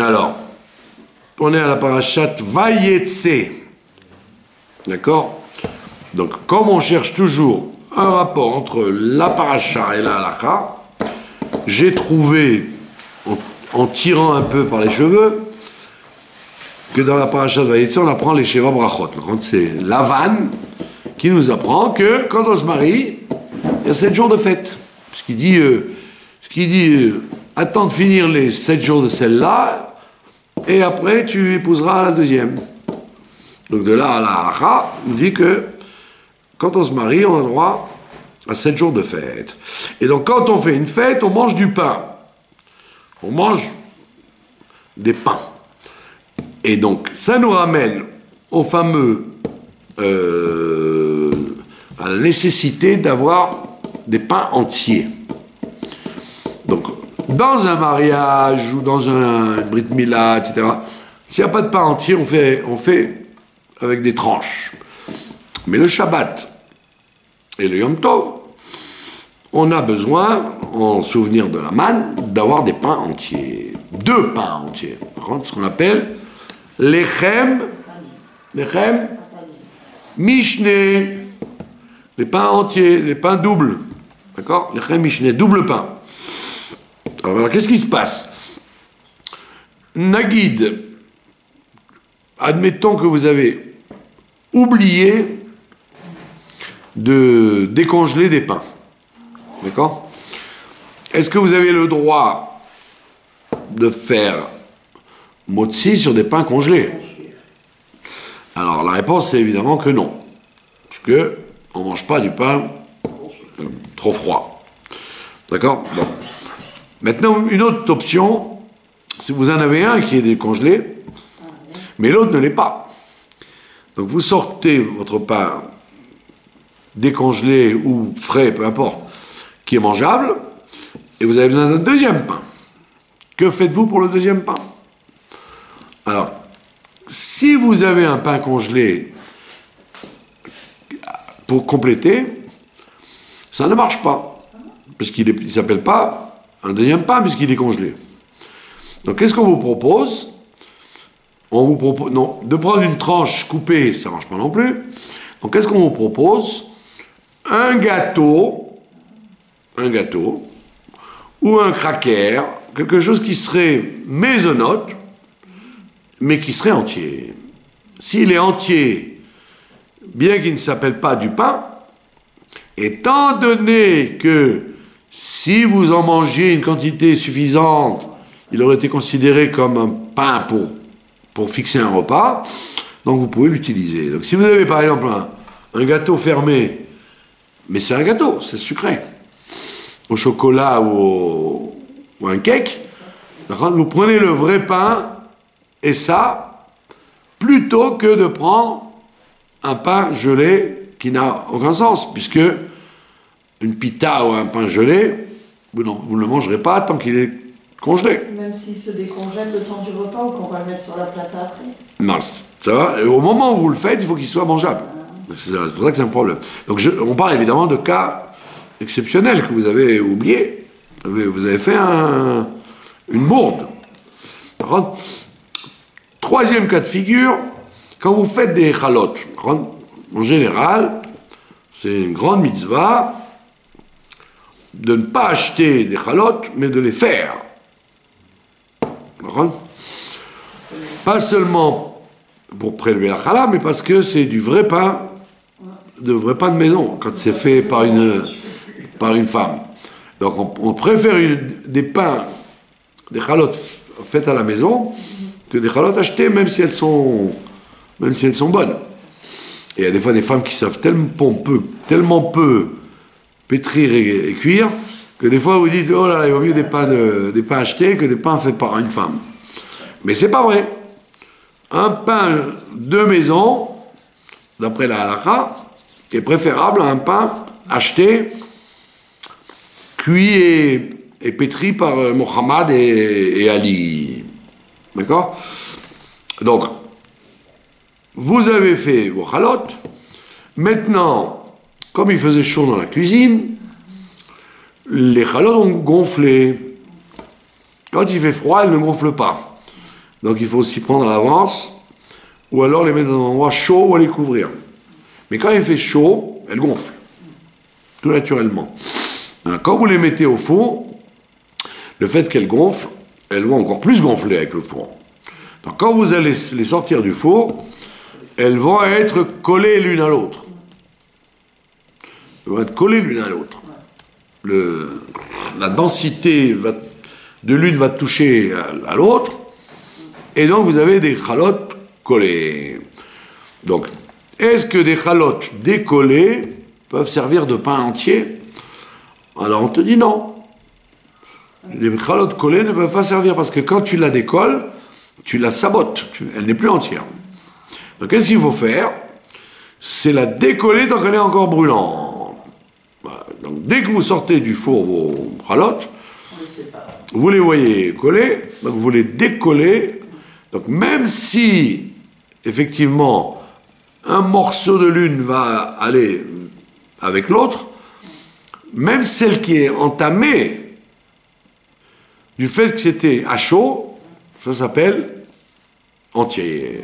Alors, on est à la parashat Vayetse. D'accord? Donc, comme on cherche toujours un rapport entre la paracha et la halakha, j'ai trouvé, en tirant un peu par les cheveux, que dans la parasha de Vayetse, on apprend les Sheva Brachot. C'est Lavan qui nous apprend que quand on se marie, il y a 7 jours de fête. Ce qui dit, attends de finir les 7 jours de celle-là, et après tu épouseras la deuxième. Donc de là à la halakha, on dit que quand on se marie, on a droit à 7 jours de fête. Et donc quand on fait une fête, on mange du pain. On mange des pains. Et donc ça nous ramène au fameux... à la nécessité d'avoir des pains entiers. Donc, dans un mariage ou dans un brit mila, etc., s'il n'y a pas de pain entier, on fait avec des tranches. Mais le Shabbat et le Yom Tov, on a besoin, en souvenir de la manne, d'avoir des pains entiers. 2 pains entiers. Par contre, ce qu'on appelle lechem mishne, les pains entiers, les pains doubles. D'accord? Lechem mishne, double pain. Alors, qu'est-ce qui se passe? Nagid, admettons que vous avez oublié de décongeler des pains. D'accord? Est-ce que vous avez le droit de faire motzi sur des pains congelés? Alors, la réponse, c'est évidemment que non. Parce que on ne mange pas du pain trop froid. D'accord? Bon. Maintenant, une autre option, si vous en avez un qui est décongelé, mais l'autre ne l'est pas. Donc, vous sortez votre pain décongelé ou frais, peu importe, qui est mangeable, et vous avez besoin d'un deuxième pain. Que faites-vous pour le deuxième pain? Alors, si vous avez un pain congelé pour compléter, ça ne marche pas. Parce qu'il ne s'appelle pas un deuxième pain, puisqu'il est congelé. Donc, qu'est-ce qu'on vous propose? On vous propose, non, de prendre une tranche coupée, ça ne marche pas non plus. Donc, qu'est-ce qu'on vous propose? Un gâteau, ou un cracker, quelque chose qui serait maisonnote, mais qui serait entier. S'il est entier, bien qu'il ne s'appelle pas du pain, étant donné que si vous en mangez une quantité suffisante, il aurait été considéré comme un pain pour fixer un repas, donc vous pouvez l'utiliser. Donc si vous avez par exemple un gâteau fermé, mais c'est un gâteau, c'est sucré, au chocolat ou un cake, vous prenez le vrai pain et ça, plutôt que de prendre un pain gelé qui n'a aucun sens, puisque une pita ou un pain gelé, vous ne le mangerez pas tant qu'il est congelé. Même s'il se décongèle le temps du repas ou qu'on va le mettre sur la plate après? Non, ça va. Et au moment où vous le faites, il faut qu'il soit mangeable. C'est pour ça que c'est un problème. Donc on parle évidemment de cas exceptionnels que vous avez oubliés. Vous avez fait une bourde. Par contre, troisième cas de figure, quand vous faites des chalotes, en général, c'est une grande mitzvah de ne pas acheter des chalotes, mais de les faire. Pas seulement pour prélever la chala, mais parce que c'est du vrai pain, de maison, quand c'est fait par une femme. Donc on préfère des pains, des chalotes faites à la maison, que des chalotes achetées, même si elles sont bonnes. Et il y a des fois des femmes qui savent tellement peu pétrir et cuire, que des fois vous dites, oh là, il vaut mieux des pains achetés que des pains faits par une femme. Mais c'est pas vrai. Un pain de maison, d'après la halakha, est préférable à un pain acheté, cuit et pétri par Mohammed et Ali. D'accord? Donc, vous avez fait vos chalotes. Maintenant, comme il faisait chaud dans la cuisine, les chalotes ont gonflé. Quand il fait froid, elles ne gonflent pas. Donc il faut s'y prendre à l'avance, ou alors les mettre dans un endroit chaud ou les couvrir. Mais quand il fait chaud, elles gonflent, tout naturellement. Alors, quand vous les mettez au four, le fait qu'elles gonflent, elles vont encore plus gonfler avec le four. Donc quand vous allez les sortir du four, elles vont être collées l'une à l'autre. Elles vont être collées l'une à l'autre. La densité de l'une va toucher à l'autre, et donc vous avez des chalotes collées. Donc, est-ce que des chalotes décollées peuvent servir de pain entier? Alors on te dit non. Les chalotes collées ne peuvent pas servir parce que quand tu la décolles, tu la sabotes, elle n'est plus entière. Donc qu'est-ce qu'il faut faire? C'est la décoller tant qu'elle est encore brûlante. Voilà. Donc dès que vous sortez du four vos chalotes, vous les voyez collées, donc vous les décollez. Donc même si effectivement un morceau de l'une va aller avec l'autre, même celle qui est entamée du fait que c'était à chaud, ça s'appelle entier.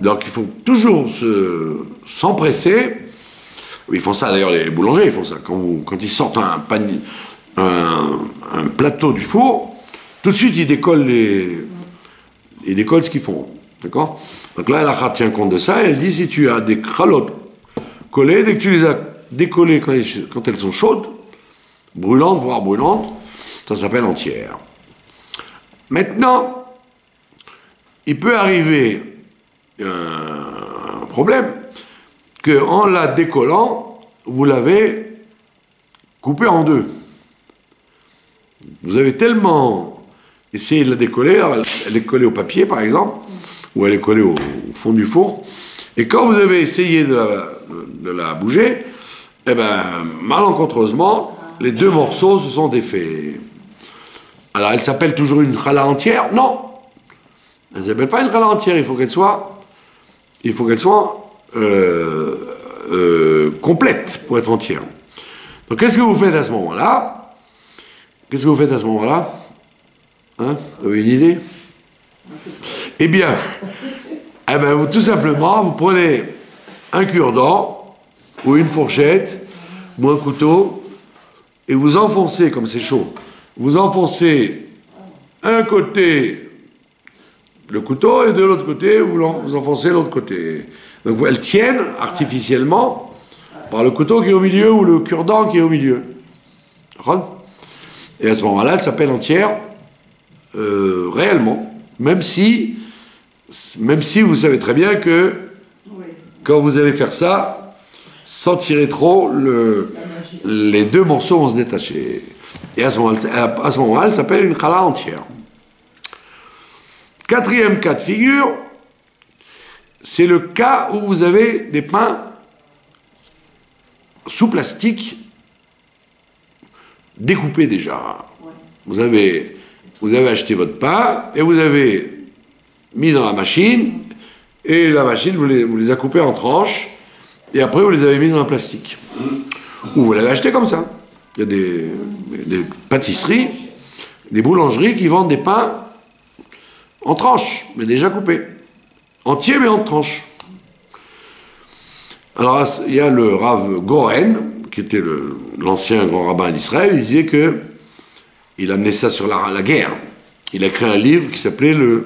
Donc il faut toujours s'empresser. Ils font ça d'ailleurs, les boulangers, ils font ça. Quand ils sortent un plateau du four, tout de suite ils décollent ce qu'ils font. D'accord? Donc là, la tient compte de ça, et elle dit si tu as des chalotes collées, dès que tu les as décollées quand elles sont chaudes, brûlantes, voire brûlantes, ça s'appelle entière. Maintenant, il peut arriver un problème qu'en la décollant, vous l'avez coupée en deux. Vous avez tellement essayé de la décoller, alors elle est collée au papier par exemple, ou elle est collée au fond du four, et quand vous avez essayé de la bouger, eh ben, malencontreusement, les deux morceaux se sont défaits. Alors, elle s'appelle toujours une challah entière? Non. Elle ne s'appelle pas une challah entière, il faut qu'elle soit complète pour être entière. Donc, qu'est-ce que vous faites à ce moment-là? Hein? Vous avez une idée? Eh bien, tout simplement, vous prenez un cure-dent, ou une fourchette, ou un couteau, et vous enfoncez, comme c'est chaud, vous enfoncez un côté le couteau et de l'autre côté vous enfoncez l'autre côté. Donc elles tiennent artificiellement par le couteau qui est au milieu ou le cure-dent qui est au milieu. Et à ce moment-là, elle s'appelle entière réellement, même si vous savez très bien que quand vous allez faire ça, sans tirer trop, les deux morceaux vont se détacher. Et à ce moment-là, elle s'appelle une challah entière. Quatrième cas de figure, c'est le cas où vous avez des pains sous plastique découpés déjà. Vous avez acheté votre pain et vous avez mis dans la machine, et la machine vous les a coupés en tranches, et après vous les avez mis dans un plastique. Ou vous l'avez acheté comme ça. Il y a des pâtisseries, des boulangeries qui vendent des pains en tranches, mais déjà coupés. Entiers, mais en tranches. Alors, il y a le Rav Goren, qui était l'ancien grand rabbin d'Israël, il disait que il amenait ça sur la guerre. Il a écrit un livre qui s'appelait le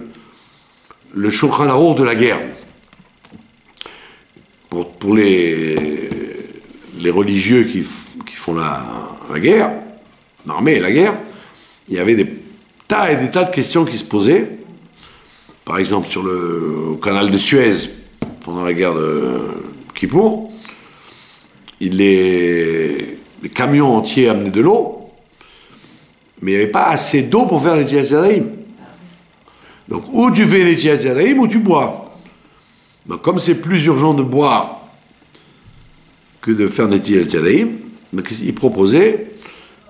Shulchan Aruch de la guerre. Pour les religieux qui font la guerre, l'armée et la guerre, il y avait des tas et des tas de questions qui se posaient. Par exemple, sur le canal de Suez, pendant la guerre de Kippour, les camions entiers amenaient de l'eau, mais il n'y avait pas assez d'eau pour faire les Netilat Yadayim. Donc, ou tu fais les Netilat Yadayim, ou tu bois. Donc, comme c'est plus urgent de boire que de faire des Netilat Yadayim, il proposait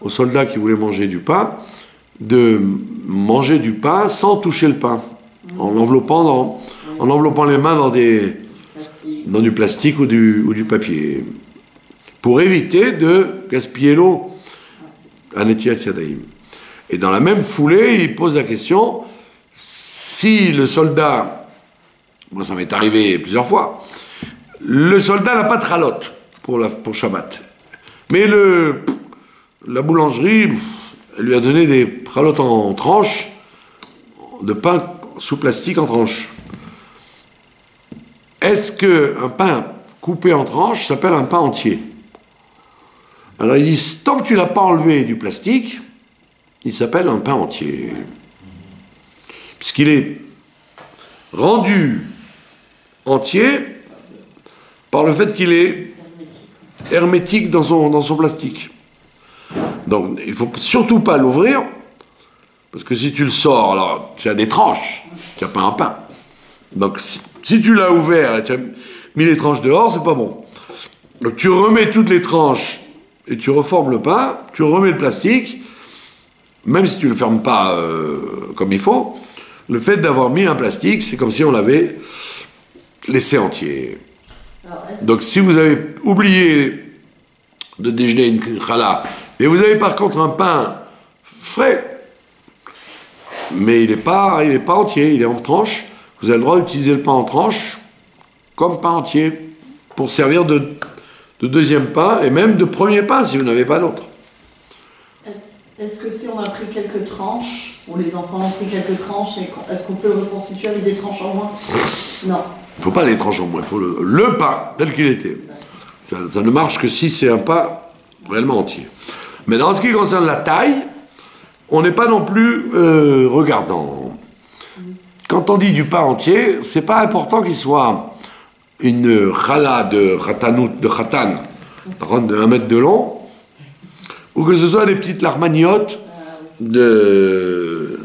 aux soldats qui voulaient manger du pain de manger du pain sans toucher le pain, en enveloppant les mains dans du plastique ou du papier, pour éviter de gaspiller l'eau à Netilat Yadayim. Et dans la même foulée, il pose la question, si le soldat, moi ça m'est arrivé plusieurs fois, le soldat n'a pas de chalotte pour Shabbat. Mais la boulangerie, elle lui a donné des chalottes en tranches, de pain sous plastique en tranches. Est-ce qu'un pain coupé en tranches s'appelle un pain entier? Alors ils disent, tant que tu l'as pas enlevé du plastique, il s'appelle un pain entier. Puisqu'il est rendu entier par le fait qu'il est hermétique dans son plastique. Donc il ne faut surtout pas l'ouvrir, parce que si tu le sors, alors tu as des tranches, tu n'as pas un pain. Donc si tu l'as ouvert et tu as mis les tranches dehors, c'est pas bon. Donc tu remets toutes les tranches et tu reformes le pain, tu remets le plastique, même si tu ne le fermes pas comme il faut, le fait d'avoir mis un plastique, c'est comme si on l'avait laissé entier. Donc si vous avez oublié de déjeuner une challah, et vous avez par contre un pain frais, mais il n'est pas entier, il est en tranche, vous avez le droit d'utiliser le pain en tranche comme pain entier pour servir de deuxième pain et même de premier pain si vous n'avez pas d'autre. Est-ce que si on a pris quelques tranches, ou les enfants ont pris quelques tranches, est-ce qu'on peut le reconstituer avec des tranches en moins? Non. Il ne faut pas des tranches en moins, il faut le pain tel qu'il était. Ça ne marche que si c'est un pain réellement entier. Mais en ce qui concerne la taille, on n'est pas non plus regardant. Quand on dit du pain entier, c'est pas important qu'il soit une challah de khatan, de 1 mètre de long, ou que ce soit des petites larmagnottes des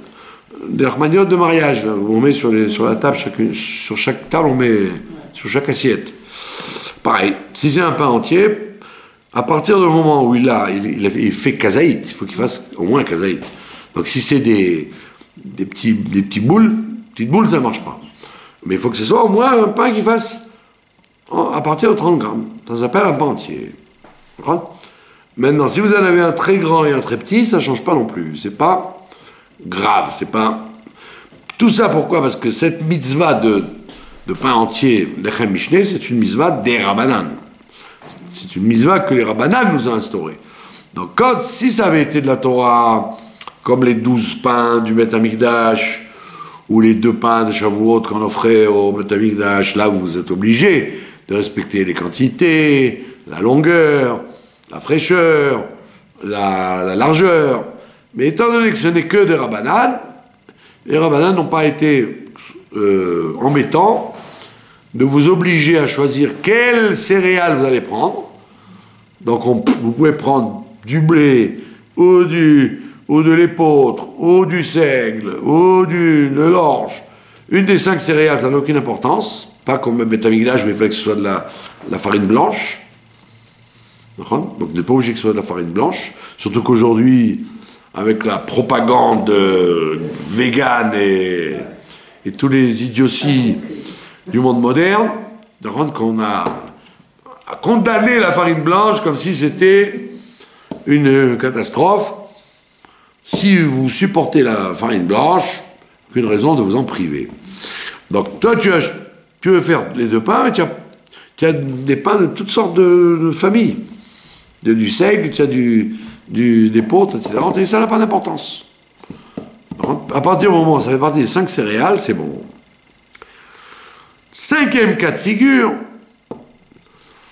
larmagnottes de mariage, là, où on met sur la table, sur chaque table, on met sur chaque assiette. Pareil, si c'est un pain entier, à partir du moment où il fait kazaït, il faut qu'il fasse au moins kazaït. Donc si c'est des petites boules, ça ne marche pas. Mais il faut que ce soit au moins un pain qui fasse à partir de 30 grammes. Ça s'appelle un pain entier. Maintenant, si vous en avez un très grand et un très petit, ça ne change pas non plus. C'est pas grave. C'est pas... Tout ça, pourquoi? Parce que cette mitzvah de pain entier, lechem mishné, c'est une mitzvah des rabbanan. C'est une mitzvah que les rabbanan nous ont instaurée. Donc, si ça avait été de la Torah, comme les 12 pains du Beth Amikdash, ou les 2 pains de Shavuot qu'on offrait au Beth Amikdash, là, vous êtes obligés de respecter les quantités, la longueur, la fraîcheur, la largeur. Mais étant donné que ce n'est que des rabbanan, les rabbanan n'ont pas été embêtants de vous obliger à choisir quelles céréales vous allez prendre. Donc vous pouvez prendre du blé, ou de l'épeautre, ou du seigle, ou de l'orge. Une des 5 céréales, ça n'a aucune importance. Pas comme Beth Amikdash, mais il fallait que ce soit de la farine blanche. Donc vous n'êtes pas obligé que ce soit de la farine blanche. Surtout qu'aujourd'hui, avec la propagande végane et tous les idioties du monde moderne, qu'on a condamné la farine blanche comme si c'était une catastrophe. Si vous supportez la farine blanche, aucune raison de vous en priver. Donc toi, tu veux faire les 2 pains, mais tu as des pains de toutes sortes de familles. Du seigle, tu as des pôtres, etc. Et ça n'a pas d'importance. À partir du moment où ça fait partie des 5 céréales, c'est bon. 5e cas de figure,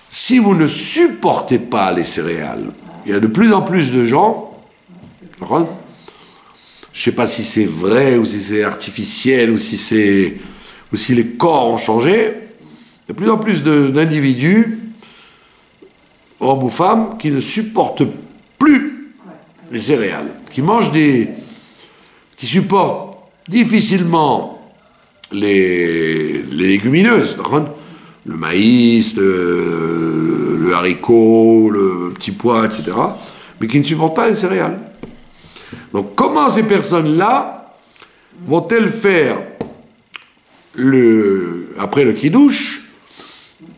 si vous ne supportez pas les céréales, il y a de plus en plus de gens, je ne sais pas si c'est vrai ou si c'est artificiel ou si les corps ont changé, il y a de plus en plus d'individus, hommes ou femmes, qui ne supportent plus les céréales, qui supportent difficilement les légumineuses, le maïs, le haricot, le petit pois, etc., mais qui ne supportent pas les céréales. Donc comment ces personnes-là vont-elles faire après le kidouche,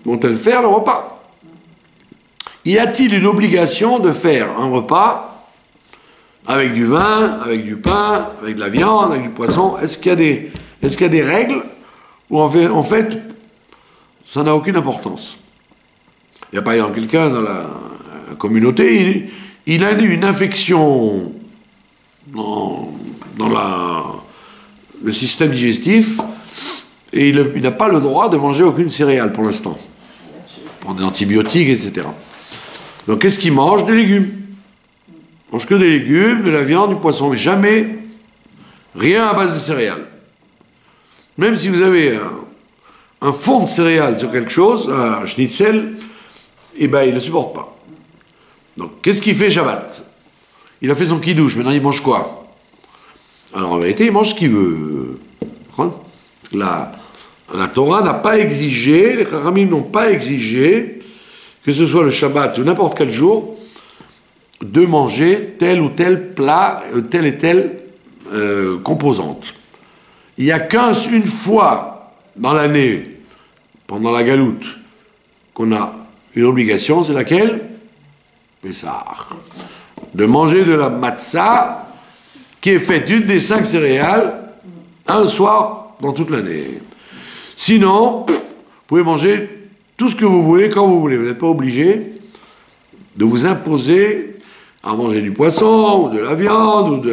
vont-elles faire le repas? Y a-t-il une obligation de faire un repas avec du vin, avec du pain, avec de la viande, avec du poisson. Est-ce qu'il y a des règles où en fait, ça n'a aucune importance? Il y a par exemple quelqu'un dans la communauté, il a une infection dans le système digestif et il n'a pas le droit de manger aucune céréale pour l'instant. Il prend des antibiotiques, etc. Donc qu'est-ce qu'il mange? Des légumes. Il mange que des légumes, de la viande, du poisson, mais jamais rien à base de céréales. Même si vous avez un fond de céréales sur quelque chose, un schnitzel, eh ben il ne le supporte pas. Donc qu'est-ce qu'il fait Shabbat? Il a fait son kidouche, maintenant il mange quoi? Alors en vérité, il mange ce qu'il veut. La Torah n'a pas exigé, les Chachamim n'ont pas exigé, que ce soit le Shabbat ou n'importe quel jour, de manger tel ou tel plat, telle et telle composante. Il n'y a qu'une fois dans l'année, pendant la galoute, qu'on a une obligation, c'est laquelle? Pessah. De manger de la matzah qui est faite d'une des 5 céréales un soir dans toute l'année. Sinon, vous pouvez manger tout ce que vous voulez quand vous voulez. Vous n'êtes pas obligé de vous imposer à manger du poisson, ou de la viande,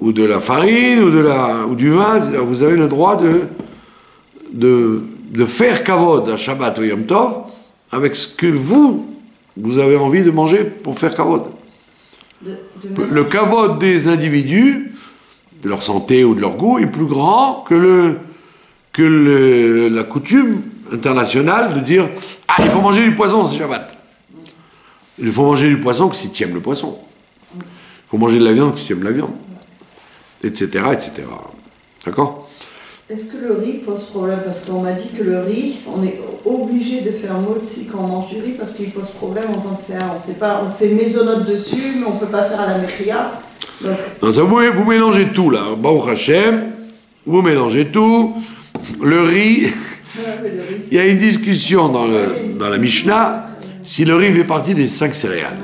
ou de la farine, ou du vin. Vous avez le droit de faire kavod à Shabbat ou Yom Tov avec ce que vous avez envie de manger pour faire kavod. Le kavod des individus, de leur santé ou de leur goût, est plus grand que la coutume internationale de dire « Ah, il faut manger du poisson, c'est Shabbat ». Il faut manger du poisson que si tu aimes le poisson. Il faut manger de la viande que si tu aimes la viande. Etc., etc. D'accord? Est-ce que le riz pose problème? Parce qu'on m'a dit que le riz, on est obligé de faire motzi quand on mange du riz parce qu'il pose problème en tant que céréale. On sait pas, on fait maisonnote dessus, mais on peut pas faire à la mechia. Donc... Non, ça, vous mélangez tout là. Baruch Hashem, vous mélangez tout. Le riz, il y a une discussion dans la Mishnah si le riz fait partie des 5 céréales.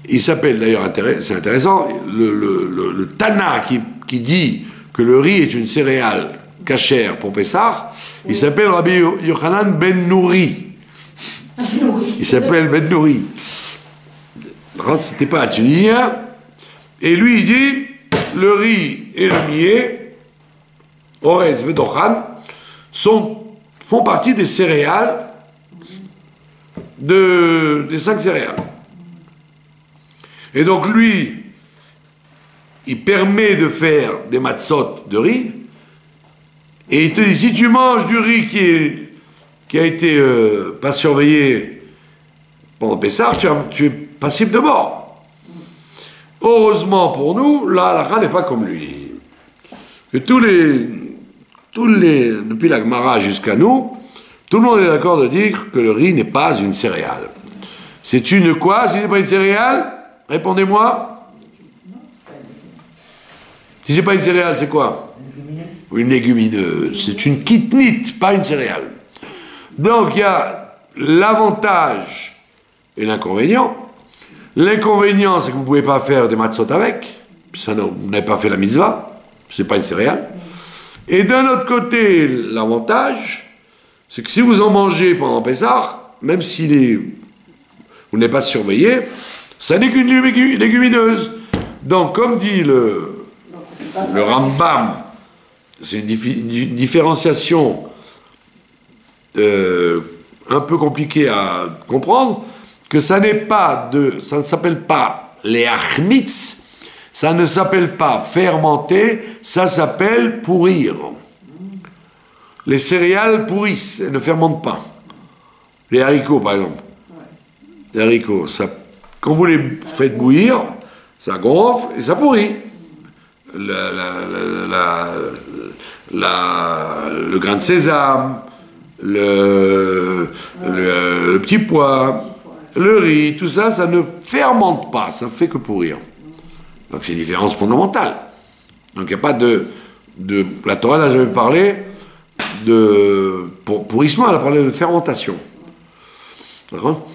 Il s'appelle d'ailleurs, c'est intéressant, le Tana qui dit que le riz est une céréale cachère pour Pessah, il s'appelle Rabbi Yochanan ben Nouri. Il s'appelle Ben Nouri. C'était pas un Tunisien. Et lui, il dit, le riz et le millet, Orez Vedochan, font partie des céréales, des 5 céréales. Et donc lui, il permet de faire des matzot de riz, et il te dit, si tu manges du riz qui a été pas surveillé pendant Pessah, tu es passible de mort. Heureusement pour nous, la halakha n'est pas comme lui. Que depuis la Gemara jusqu'à nous, tout le monde est d'accord de dire que le riz n'est pas une céréale. C'est une quoi, si ce n'est pas une céréale? Répondez-moi. Si c'est pas une céréale, c'est quoi? Une légumineuse. C'est une kitnite, pas une céréale. Donc il y a l'avantage et l'inconvénient. L'inconvénient, c'est que vous ne pouvez pas faire des matzot avec. Vous n'avez pas fait la mitzvah. C'est pas une céréale. Et d'un autre côté, l'avantage, c'est que si vous en mangez pendant Pessah, même si vous n'êtes pas surveillé, ça n'est qu'une légumineuse. Donc, comme dit le Rambam, c'est une différenciation un peu compliquée à comprendre, que ça ne s'appelle pas les achmitz, ça ne s'appelle pas fermenter, ça s'appelle pourrir. Les céréales pourrissent, elles ne fermentent pas. Les haricots, par exemple. Les haricots, quand vous les faites bouillir, ça gonfle et ça pourrit. Le grain de sésame, le petit pois, le riz, tout ça, ça ne fermente pas, ça fait que pourrir. Donc c'est une différence fondamentale. Donc il n'y a pas la Torah n'a jamais parlé de pourrissement, elle a parlé de fermentation. D'accord?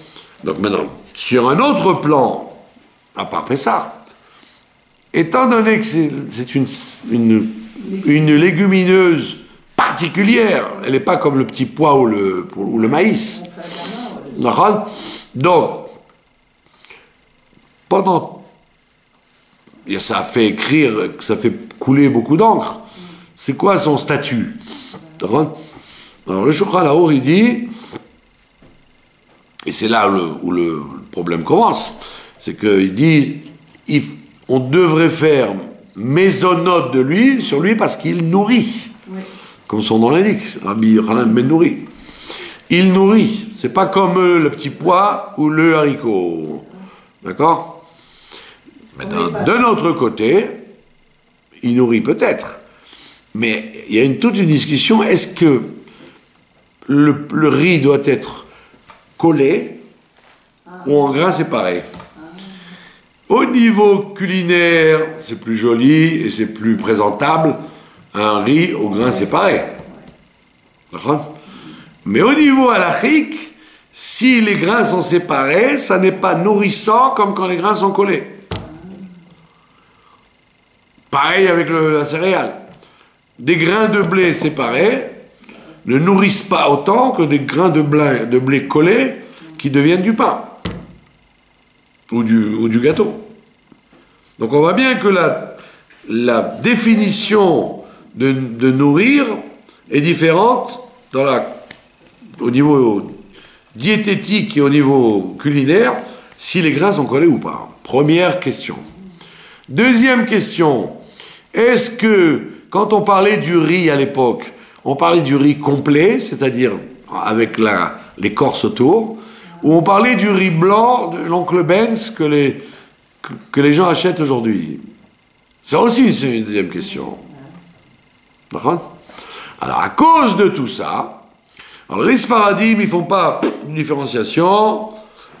Donc maintenant, sur un autre plan, à part Pessah, étant donné que c'est une légumineuse particulière, elle n'est pas comme le petit pois ou le maïs. D'accord ? Donc, ça fait couler beaucoup d'encre. C'est quoi son statut? D'accord ? Alors le Shulchan Aruch, il dit, et c'est là où le problème commence, c'est qu'il dit, on devrait faire mésonote de l'huile sur lui parce qu'il nourrit. Oui. Comme son nom l'indique, Rabbi Yochanan ben nourrit. Il nourrit, c'est pas comme le petit pois ou le haricot. D'accord? Mais d'un autre côté, il nourrit peut-être. Mais il y a toute une discussion, est-ce que le riz doit être collé ou en grains séparés? Au niveau culinaire, c'est plus joli et c'est plus présentable un riz aux grains séparés. D'accord? Mais au niveau halachique, si les grains sont séparés, ça n'est pas nourrissant comme quand les grains sont collés. Pareil avec la céréale. Des grains de blé séparés ne nourrissent pas autant que des grains de blé collés qui deviennent du pain ou du gâteau. Donc on voit bien que la définition de nourrir est différente au niveau diététique et au niveau culinaire si les grains sont collés ou pas. Première question. Deuxième question, est-ce que quand on parlait du riz à l'époque, on parlait du riz complet, c'est-à-dire avec l'écorce autour, ou on parlait du riz blanc de l'oncle Benz que les gens achètent aujourd'hui? Ça aussi, c'est une deuxième question. D'accord? Alors, à cause de tout ça, alors les Sfaradim, ils font pas de différenciation,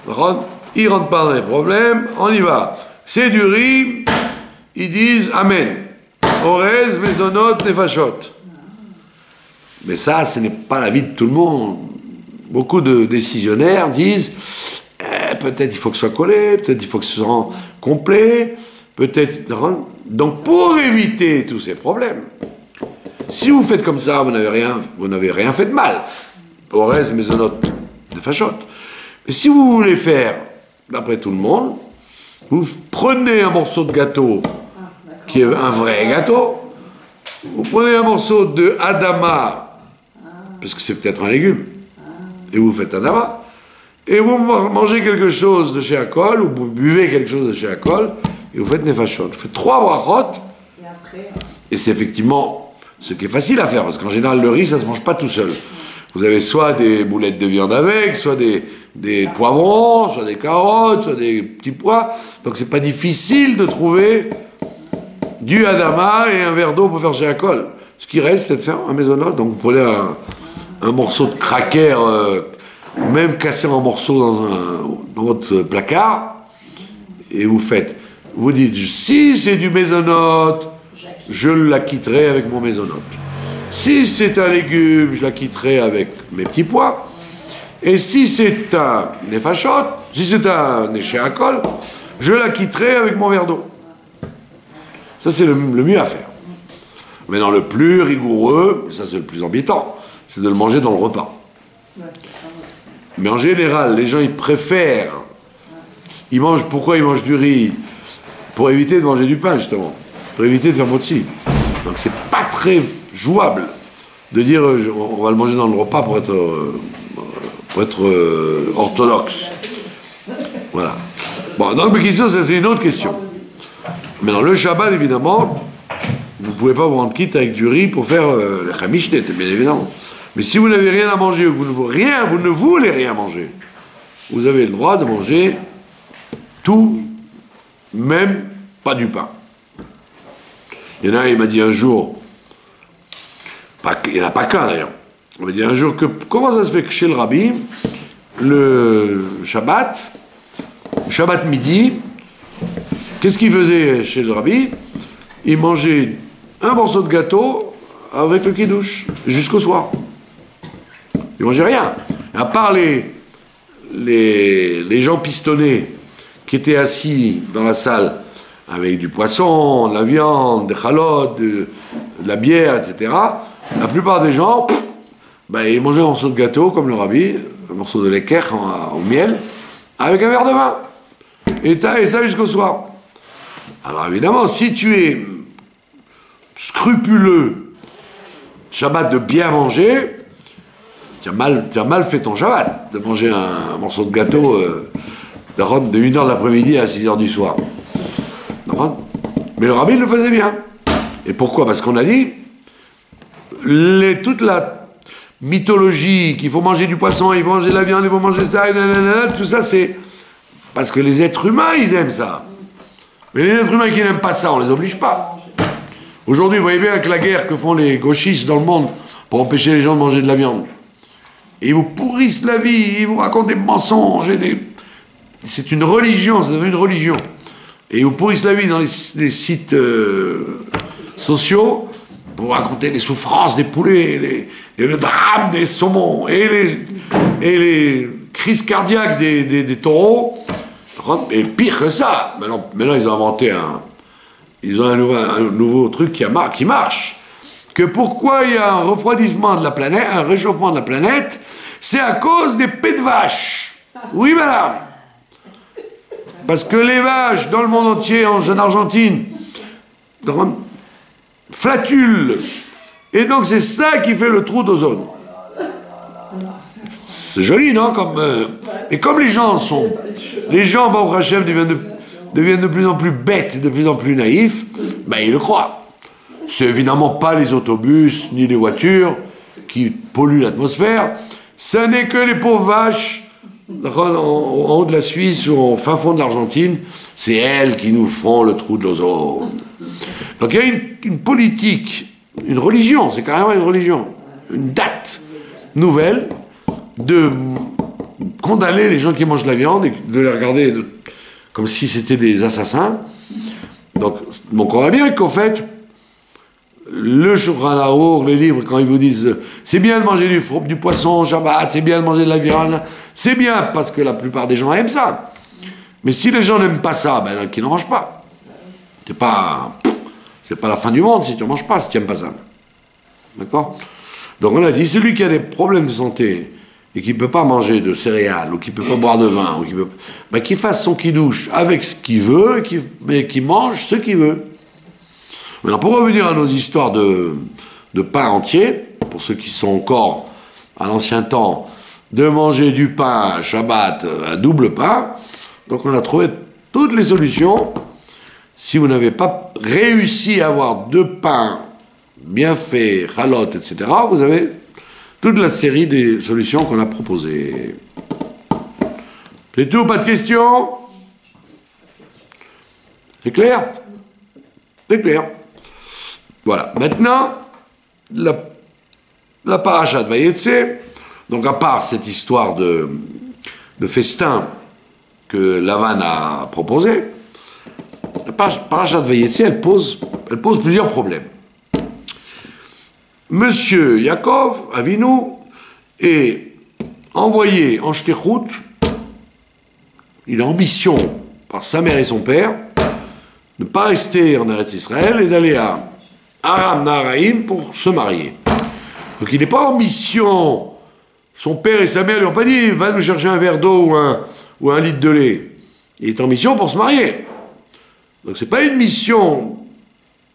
d'accord? Ils rentrent pas dans les problèmes, on y va. C'est du riz, ils disent Amen. Orez, Mezonot, Nefashot. Mais ça, ce n'est pas l'avis de tout le monde. Beaucoup de décisionnaires disent peut-être il faut que ce soit collé, peut-être il faut que ce soit complet, peut-être. Donc pour éviter tous ces problèmes, si vous faites comme ça, vous n'avez rien fait de mal. Orez, Mezonot, Nefashot. Mais si vous voulez faire, d'après tout le monde, vous prenez un morceau de gâteau qui est un vrai gâteau, vous prenez un morceau de Adama, parce que c'est peut-être un légume, et vous faites Adama, et vous mangez quelque chose de chez Akol, ou vous buvez quelque chose de chez Akol, et vous faites Nefashot. Vous faites 3 brachot, et c'est effectivement ce qui est facile à faire, parce qu'en général, le riz, ça ne se mange pas tout seul. Vous avez soit des boulettes de viande avec, soit des poivrons, soit des carottes, soit des petits pois. Donc c'est pas difficile de trouver du Adama et un verre d'eau pour faire chez Akol. Ce qui reste, c'est de faire un maisonnote. Donc vous prenez un morceau de cracker, même cassé en morceaux dans votre placard, et vous dites, si c'est du maisonnote, je l'acquitterai avec mon maisonnote. Si c'est un légume, je l'acquitterai avec mes petits pois. Et si c'est un nefashot, si c'est un néché Akol, je l'acquitterai avec mon verre d'eau. Ça, c'est le mieux à faire. Maintenant, le plus rigoureux, ça c'est le plus embêtant, c'est de le manger dans le repas. Mais en général, les gens, ils préfèrent. Pourquoi ils mangent du riz? Pour éviter de manger du pain, justement. Pour éviter de faire motzi. Donc, c'est pas très jouable de dire on va le manger dans le repas pour être orthodoxe. Voilà. Bon, donc, ça, c'est une autre question. Mais dans le Shabbat, évidemment, vous ne pouvez pas vous rendre quitte avec du riz pour faire le chamishnet, bien évidemment. Mais si vous n'avez rien à manger, vous ne voulez rien manger, vous avez le droit de manger tout, même pas du pain. Il y en a un, il m'a dit un jour, il n'y en a pas qu'un d'ailleurs, il m'a dit un jour que comment ça se fait que chez le rabbi, le Shabbat midi, qu'est-ce qu'il faisait chez le rabbi? Il mangeait un morceau de gâteau avec le kiddush jusqu'au soir. Il mangeait rien. À part les gens pistonnés qui étaient assis dans la salle avec du poisson, de la viande, des chalotes, de la bière, etc., la plupart des gens, ils mangeaient un morceau de gâteau, comme le rabbi, un morceau de l'équerre au miel, avec un verre de vin. Et ça jusqu'au soir. Alors évidemment, si tu es scrupuleux, Shabbat, de bien manger, tu as mal fait ton Shabbat, de manger un morceau de gâteau de 1h de l'après-midi à 6h du soir. Mais le rabbi le faisait bien. Et pourquoi? Parce qu'on a dit, toute la mythologie, qu'il faut manger du poisson, il faut manger de la viande, il faut manger ça, tout ça, c'est parce que les êtres humains, ils aiment ça. Mais les êtres humains qui n'aiment pas ça, on les oblige pas. Aujourd'hui, vous voyez bien que la guerre que font les gauchistes dans le monde pour empêcher les gens de manger de la viande. Et ils vous pourrissent la vie, ils vous racontent des mensonges, c'est une religion, c'est devenu une religion. Et ils vous pourrissent la vie dans les sites sociaux pour raconter les souffrances des poulets, et le drame des saumons, et les crises cardiaques des taureaux. Et pire que ça, maintenant ils ont inventé un nouveau truc qui marche. Que pourquoi il y a un refroidissement de la planète, un réchauffement de la planète, c'est à cause des pets de vaches. Oui, madame. Parce que les vaches, dans le monde entier, en Argentine, flatulent. Et donc c'est ça qui fait le trou d'ozone. C'est joli, non? Mais comme les gens, Baruch Hashem, deviennent de plus en plus bêtes, de plus en plus naïfs, ils le croient. C'est évidemment pas les autobus, ni les voitures qui polluent l'atmosphère. Ce n'est que les pauvres vaches en haut de la Suisse ou au fin fond de l'Argentine. C'est elles qui nous font le trou de l'ozone. Donc il y a une politique, une religion, c'est carrément une religion, une date nouvelle de condamner les gens qui mangent de la viande et de les regarder comme si c'était des assassins. Donc on voit bien qu'en fait, le Shulchan Arour, les livres, quand ils vous disent c'est bien de manger du poisson Shabbat, c'est bien de manger de la viande, c'est bien parce que la plupart des gens aiment ça. Mais si les gens n'aiment pas ça, qu'ils n'en mangent pas. C'est pas la fin du monde si tu n'en manges pas, si tu n'aimes pas ça. D'accord? Donc on a dit, celui qui a des problèmes de santé et qui ne peut pas manger de céréales, ou qui ne peut pas boire de vin, ou qu'il fasse son kidouche avec ce qu'il veut, mais qu'il mange ce qu'il veut. Maintenant, pour revenir à nos histoires de pain entier, pour ceux qui sont encore à l'ancien temps, de manger du pain Shabbat, un double pain, donc on a trouvé toutes les solutions. Si vous n'avez pas réussi à avoir deux pains bien faits, chalot, etc., vous avez toute la série des solutions qu'on a proposées. C'est tout, pas de questions? C'est clair? C'est clair. Voilà. Maintenant, la paracha de Vayetse, donc à part cette histoire de festin que Lavan a proposé, la paracha de Vayetse, elle pose plusieurs problèmes. Monsieur Yaakov Avinu est envoyé en shlichut, il est en mission par sa mère et son père, de ne pas rester en Eretz Israël et d'aller à Aram Naharaim pour se marier. Donc il n'est pas en mission, son père et sa mère lui ont pas dit va nous chercher un verre d'eau ou un litre de lait. Il est en mission pour se marier. Donc c'est pas une mission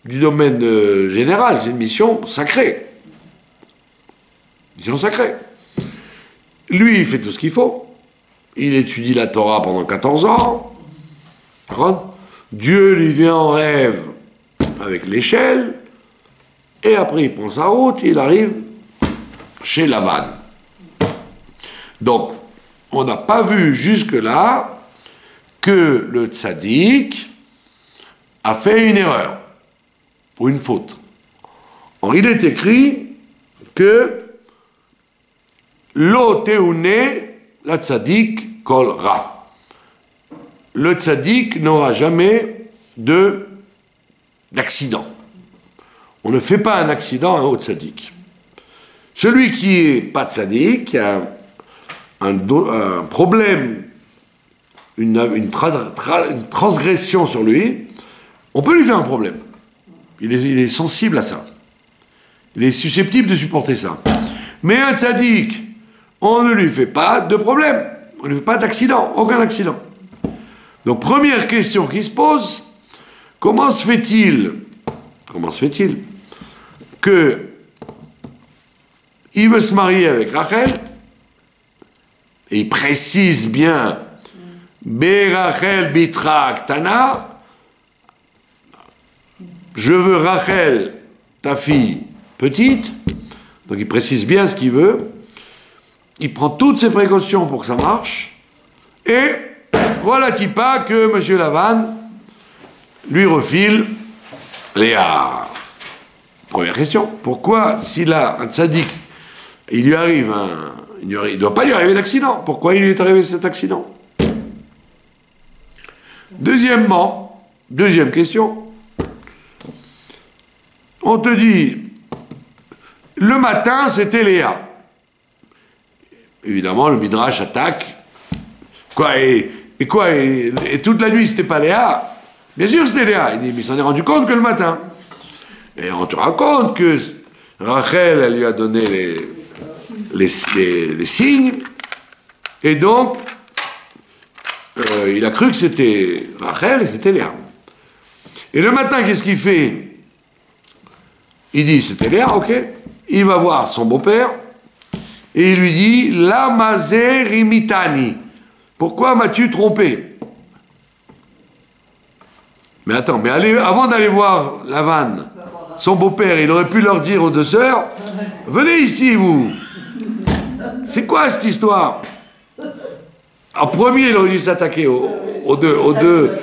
du domaine général, c'est une mission sacrée. Mission sacrée. Lui, il fait tout ce qu'il faut. Il étudie la Torah pendant 14 ans. Dieu lui vient en rêve avec l'échelle. Et après, il prend sa route et il arrive chez Lavan. Donc, on n'a pas vu jusque-là que le tzaddik a fait une erreur ou une faute. Or, il est écrit que Lo teune la tzaddik kol ra. Le tzaddik n'aura jamais d'accident. On ne fait pas un accident au tzaddik. Celui qui est pas tzaddik, qui a un problème, une transgression sur lui, on peut lui faire un problème. Il est sensible à ça. Il est susceptible de supporter ça. Mais un tzaddik, on ne lui fait pas de problème. On ne lui fait pas d'accident, aucun accident. Donc, première question qui se pose, comment se fait-il que il veut se marier avec Rachel, et il précise bien Berachel bitra ktana, je veux Rachel, ta fille petite, donc il précise bien ce qu'il veut, il prend toutes ses précautions pour que ça marche, et voilà pas que M. Lavan lui refile Léa. Première question, pourquoi s'il a un tzaddik, il lui arrive il ne doit pas lui arriver d'accident, pourquoi il lui est arrivé cet accident? Deuxièmement, deuxième question, on te dit, le matin c'était Léa. Évidemment, le Midrash attaque, et toute la nuit c'était pas Léa? Bien sûr c'était Léa. Il dit, mais il s'en est rendu compte que le matin. Et on te raconte que Rachel, elle lui a donné les signes, et donc il a cru que c'était Rachel et c'était Léa. Et le matin, qu'est-ce qu'il fait? Il dit c'était Léa, ok. Il va voir son beau-père et il lui dit Lamazé rimitani. Pourquoi m'as-tu trompé? Mais attends, mais avant d'aller voir Lavan, son beau-père, il aurait pu leur dire aux deux sœurs, venez ici, vous. C'est quoi cette histoire? En premier, il aurait dû s'attaquer aux deux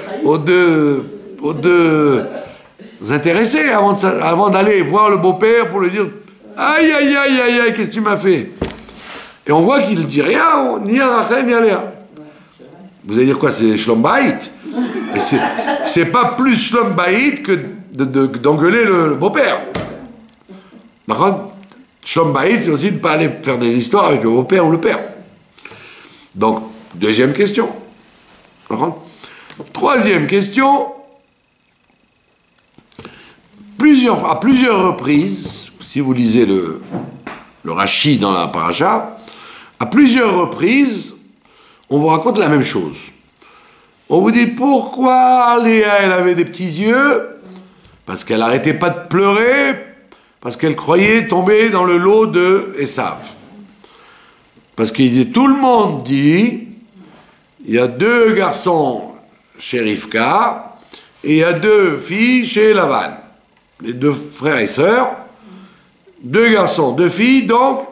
intéressés avant d'aller voir le beau-père pour lui dire aïe, aïe, aïe, aïe, aïe, qu'est-ce que tu m'as fait? Et on voit qu'il ne dit rien, ni à Rachel, ni à Léa. Vous allez dire quoi? C'est Shlom Bayit? C'est pas plus Shlom Bayit que d'engueuler le beau-père. Par contre, Shlom Bayit, c'est aussi de ne pas aller faire des histoires avec le beau-père ou le père. Donc, deuxième question. Par contre, troisième question. À plusieurs reprises, si vous lisez le Rashi dans la paracha, à plusieurs reprises, on vous raconte la même chose. On vous dit pourquoi Léa, elle avait des petits yeux? Parce qu'elle n'arrêtait pas de pleurer, parce qu'elle croyait tomber dans le lot de Esav. Parce qu'il disait, tout le monde dit, il y a 2 garçons chez Rivka, et il y a 2 filles chez Lavan. Les 2 frères et sœurs, 2 garçons, 2 filles, donc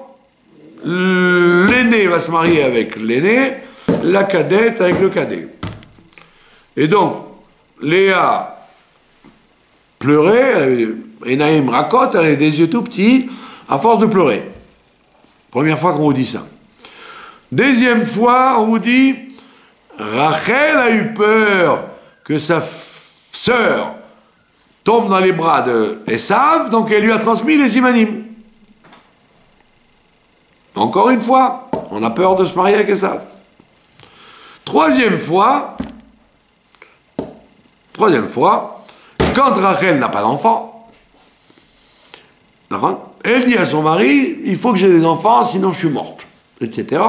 l'aîné va se marier avec l'aîné, la cadette avec le cadet. Et donc, Léa pleurait, Enaïm raconte, elle avait des yeux tout petits, à force de pleurer. Première fois qu'on vous dit ça. Deuxième fois, on vous dit, Rachel a eu peur que sa sœur tombe dans les bras de Esav, donc elle lui a transmis les Simanim. Encore une fois, on a peur de se marier avec Esav. Troisième fois, quand Rachel n'a pas d'enfant, elle dit à son mari, il faut que j'ai des enfants, sinon je suis morte, etc.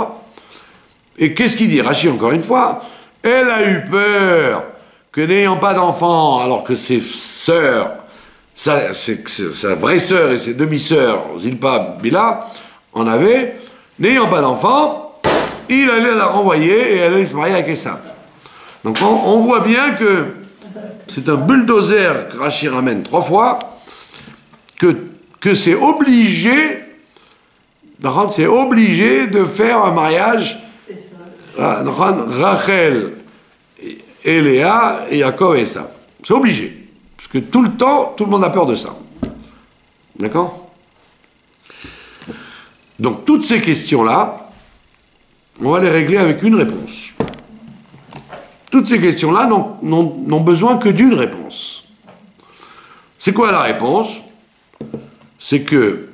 Et qu'est-ce qu'il dit, Rachi, encore une fois? Elle a eu peur que n'ayant pas d'enfant, alors que ses sœurs, sa vraie sœur et ses demi-sœurs, Zilpa, Bila, en avaient, n'ayant pas d'enfant, il allait la renvoyer et elle allait se marier avec Esav. Donc on voit bien que c'est un bulldozer que Rachi ramène 3 fois, que c'est obligé de faire un mariage Rachel et Léa et Yaakov et Esav. C'est obligé. Parce que tout le temps, tout le monde a peur de ça. D'accord? Donc toutes ces questions-là, on va les régler avec une réponse. Toutes ces questions-là n'ont besoin que d'une réponse. C'est quoi la réponse? C'est que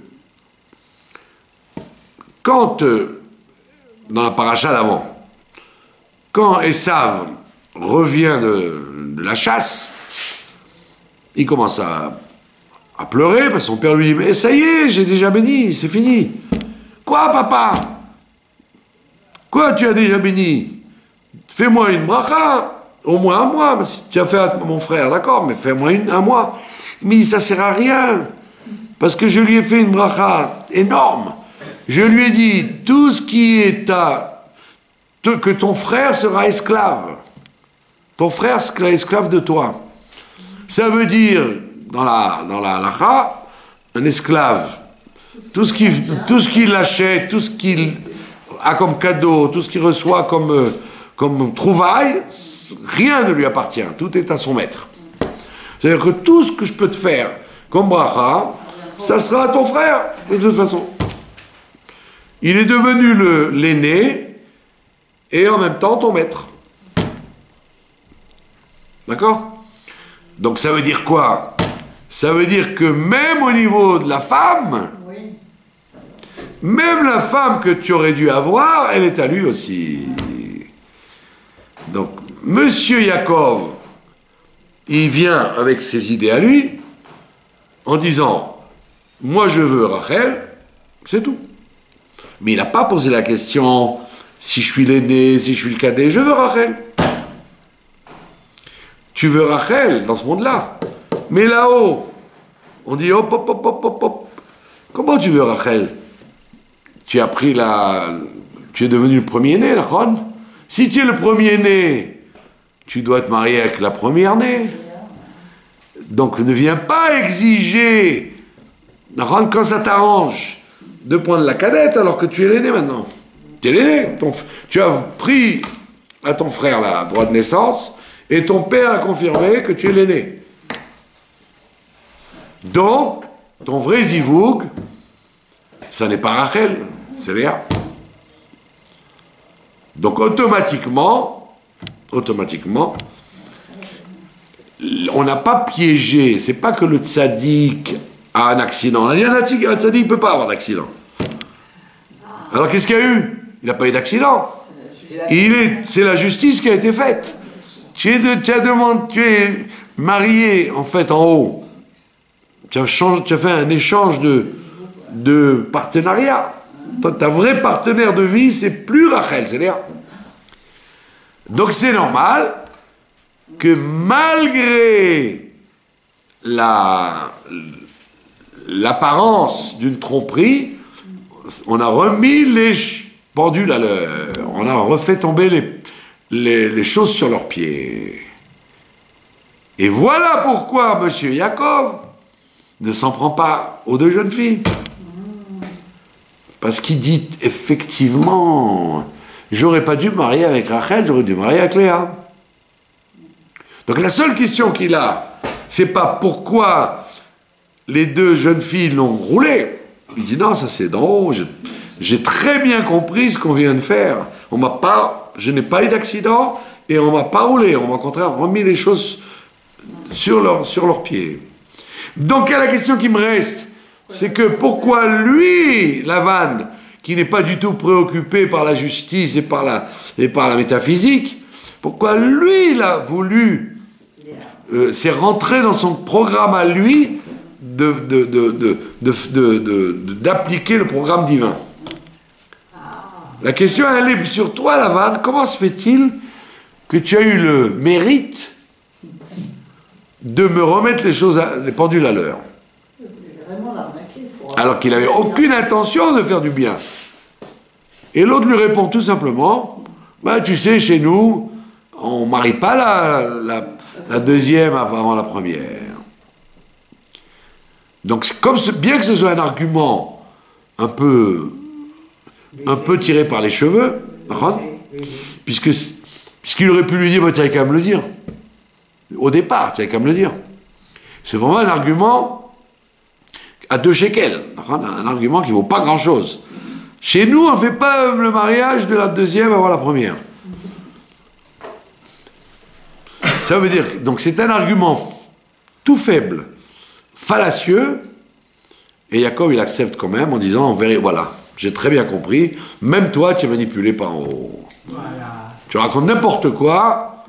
quand, dans la paracha d'avant, quand Esav revient de la chasse, il commence à pleurer, parce que son père lui dit, mais ça y est, j'ai déjà béni, c'est fini. Quoi, papa? Quoi, tu as déjà béni? Fais-moi une bracha, au moins un mois. Mais si tu as fait à mon frère, d'accord, mais fais-moi un mois. Mais ça ne sert à rien, parce que je lui ai fait une bracha énorme. Je lui ai dit, tout ce qui est que ton frère sera esclave. Ton frère sera esclave de toi. Ça veut dire, dans la halakha, un esclave, tout ce qu'il achète, tout ce qu'il a comme cadeau, tout ce qu'il reçoit comme trouvaille, rien ne lui appartient, tout est à son maître. C'est-à-dire que tout ce que je peux te faire comme bracha, ça sera à ton frère, de toute façon. Il est devenu l'aîné et en même temps ton maître. D'accord? Donc ça veut dire quoi? Ça veut dire que même au niveau de la femme, même la femme que tu aurais dû avoir, elle est à lui aussi. Donc, Monsieur Yaakov, il vient avec ses idées à lui, en disant, moi je veux Rachel, c'est tout. Mais il n'a pas posé la question, si je suis l'aîné, si je suis le cadet, je veux Rachel. Tu veux Rachel dans ce monde-là. Mais là-haut, on dit hop, hop, hop, hop, hop, hop. Comment tu veux Rachel? Tu as pris tu es devenu le premier-né, la Ron. Si tu es le premier-né, tu dois te marier avec la première-née. Donc ne viens pas exiger, la Ron, quand ça t'arrange, de prendre la cadette alors que tu es l'aîné maintenant. Tu es l'aîné. Tu as pris à ton frère le droit de naissance et ton père a confirmé que tu es l'aîné. Donc, ton vrai zivoug, ça n'est pas Rachel, c'est Léa. Donc automatiquement, on n'a pas piégé, c'est pas que le tzaddik a un accident. On a dit un tzaddik ne peut pas avoir d'accident. Alors qu'est-ce qu'il y a eu? Il n'a pas eu d'accident. C'est la justice qui a été faite. Tu es marié en fait en haut. Tu as fait un échange de partenariat. Ta vraie partenaire de vie, c'est plus Rachel, c'est Léa. Donc c'est normal que malgré l'apparence d'une tromperie, on a remis les pendules à l'heure. On a refait tomber les choses sur leurs pieds. Et voilà pourquoi Monsieur Yaakov ne s'en prend pas aux deux jeunes filles. Parce qu'il dit, effectivement, j'aurais pas dû me marier avec Rachel, j'aurais dû me marier avec Léa. Donc la seule question qu'il a, c'est pas pourquoi les deux jeunes filles l'ont roulé. Il dit non, ça c'est d'en haut, j'ai très bien compris ce qu'on vient de faire. Je n'ai pas eu d'accident et on m'a pas roulé, on m'a au contraire remis les choses sur leurs pieds. Donc la question qui me reste, c'est que pourquoi lui, Lavan, qui n'est pas du tout préoccupé par la justice et par la métaphysique, pourquoi lui, il a voulu, c'est rentré dans son programme à lui d'appliquer le programme divin. La question, elle est sur toi, Lavan, comment se fait-il que tu as eu le mérite de me remettre les pendules à l'heure? Alors qu'il n'avait aucune intention de faire du bien. Et l'autre lui répond tout simplement, bah, tu sais, chez nous, on ne marie pas la deuxième avant la première. Donc, bien que ce soit un argument un peu tiré par les cheveux, puisqu'il aurait pu lui dire, bah, tu n'avais qu'à me le dire. Au départ, tu n'avais qu'à me le dire. C'est vraiment un argument à 2 shekels, un argument qui ne vaut pas grand-chose. Chez nous, on ne fait pas le mariage de la deuxième avant la première. Ça veut dire, donc c'est un argument tout faible, fallacieux, et Yaakov, il accepte quand même en disant, voilà, j'ai très bien compris, même toi, tu es manipulé par en haut. Voilà. Tu racontes n'importe quoi,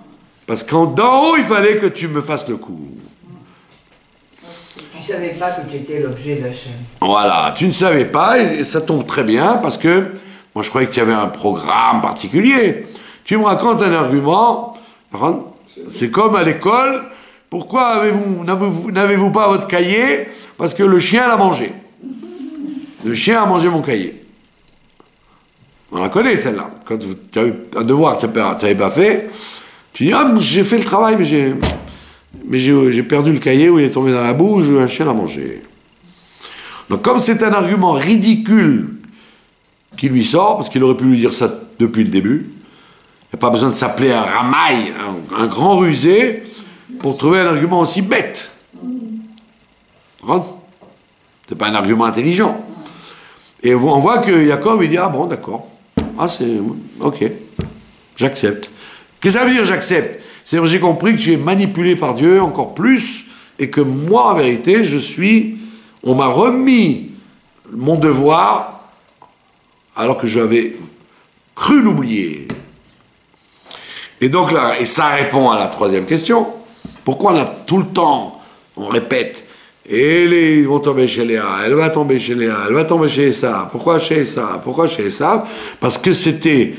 parce qu'en d'en haut, il fallait que tu me fasses le coup. Tu savais pas que tu étais l'objet d'Hachem. Voilà, tu ne savais pas, et ça tombe très bien, parce que moi je croyais que tu avais un programme particulier. Tu me racontes un argument, c'est comme à l'école, pourquoi n'avez-vous pas votre cahier? Parce que le chien l'a mangé. Le chien a mangé mon cahier. On la connaît celle-là. Quand tu as eu un devoir que tu n'avais pas fait, tu dis, ah, j'ai fait le travail, mais j'ai perdu le cahier où il est tombé dans la bouche, un chien l'a mangé. Donc comme c'est un argument ridicule qui lui sort, parce qu'il aurait pu lui dire ça depuis le début, il n'y a pas besoin de s'appeler un ramaille, un grand rusé, pour trouver un argument aussi bête. C'est pas un argument intelligent. Et on voit que Jacob, il dit, ah bon, d'accord. Ah, c'est... Ok. J'accepte. Qu'est-ce que ça veut dire, j'accepte? C'est-à-dire, j'ai compris que tu es manipulé par Dieu encore plus, et que moi, en vérité, on m'a remis mon devoir, alors que j'avais cru l'oublier. Et donc là, et ça répond à la troisième question. Pourquoi on a tout le temps, on répète, et ils vont tomber chez Léa, elle va tomber chez Léa, elle va tomber chez Esav. Pourquoi chez Esav? Pourquoi chez Esav? Parce que c'était,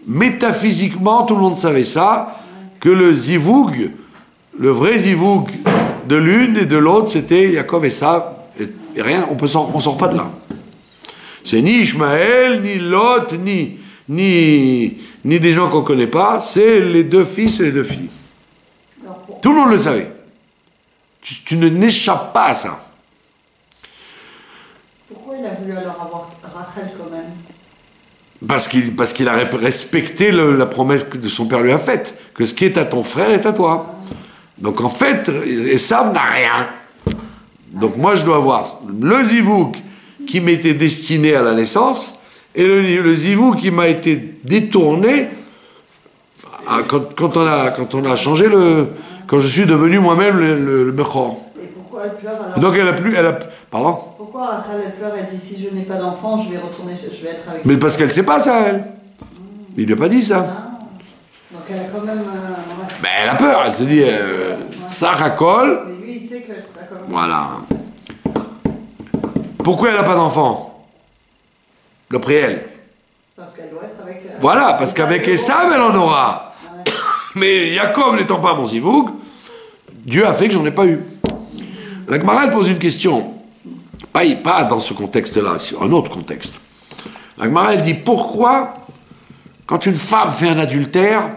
métaphysiquement, tout le monde savait ça, que le zivoug, le vrai zivoug de l'une et de l'autre, c'était Yaakov et Esav, et rien, on sort pas de là. C'est ni Ishmaël, ni Lot, ni des gens qu'on ne connaît pas, c'est les deux fils et les deux filles. Tout le monde le savait. Tu n'échappes pas à ça. Pourquoi il a voulu alors avoir Rachel quand même? Parce qu'il a respecté la promesse que son père lui a faite, que ce qui est à ton frère est à toi. Donc en fait, Esav n'a rien. Donc moi je dois avoir le zivouk qui m'était destiné à la naissance, et le zivouk qui m'a été détourné quand on a changé quand je suis devenu moi-même le Bechor. Et pourquoi elle pleure alors? Donc pardon? Pourquoi Rachel elle pleure, elle dit si je n'ai pas d'enfant, je vais être avec. Mais parce qu'elle ne sait pas ça, elle. Il lui a pas dit ça. Ah. Donc elle a quand même. Ouais. Ben, elle a peur, elle se dit ça racole. Mais lui il sait que c'est quand même. Voilà. Pourquoi elle n'a pas d'enfant? D'après elle. Parce qu'elle doit être avec. Voilà, parce qu'avec Esav, elle en aura. Ouais. Mais Jacob n'étant pas mon zivoug, Dieu a fait que j'en ai pas eu. La Gemara, elle pose une question. Pas dans ce contexte-là, c'est un autre contexte. La Gemara, elle dit pourquoi, quand une femme fait un adultère,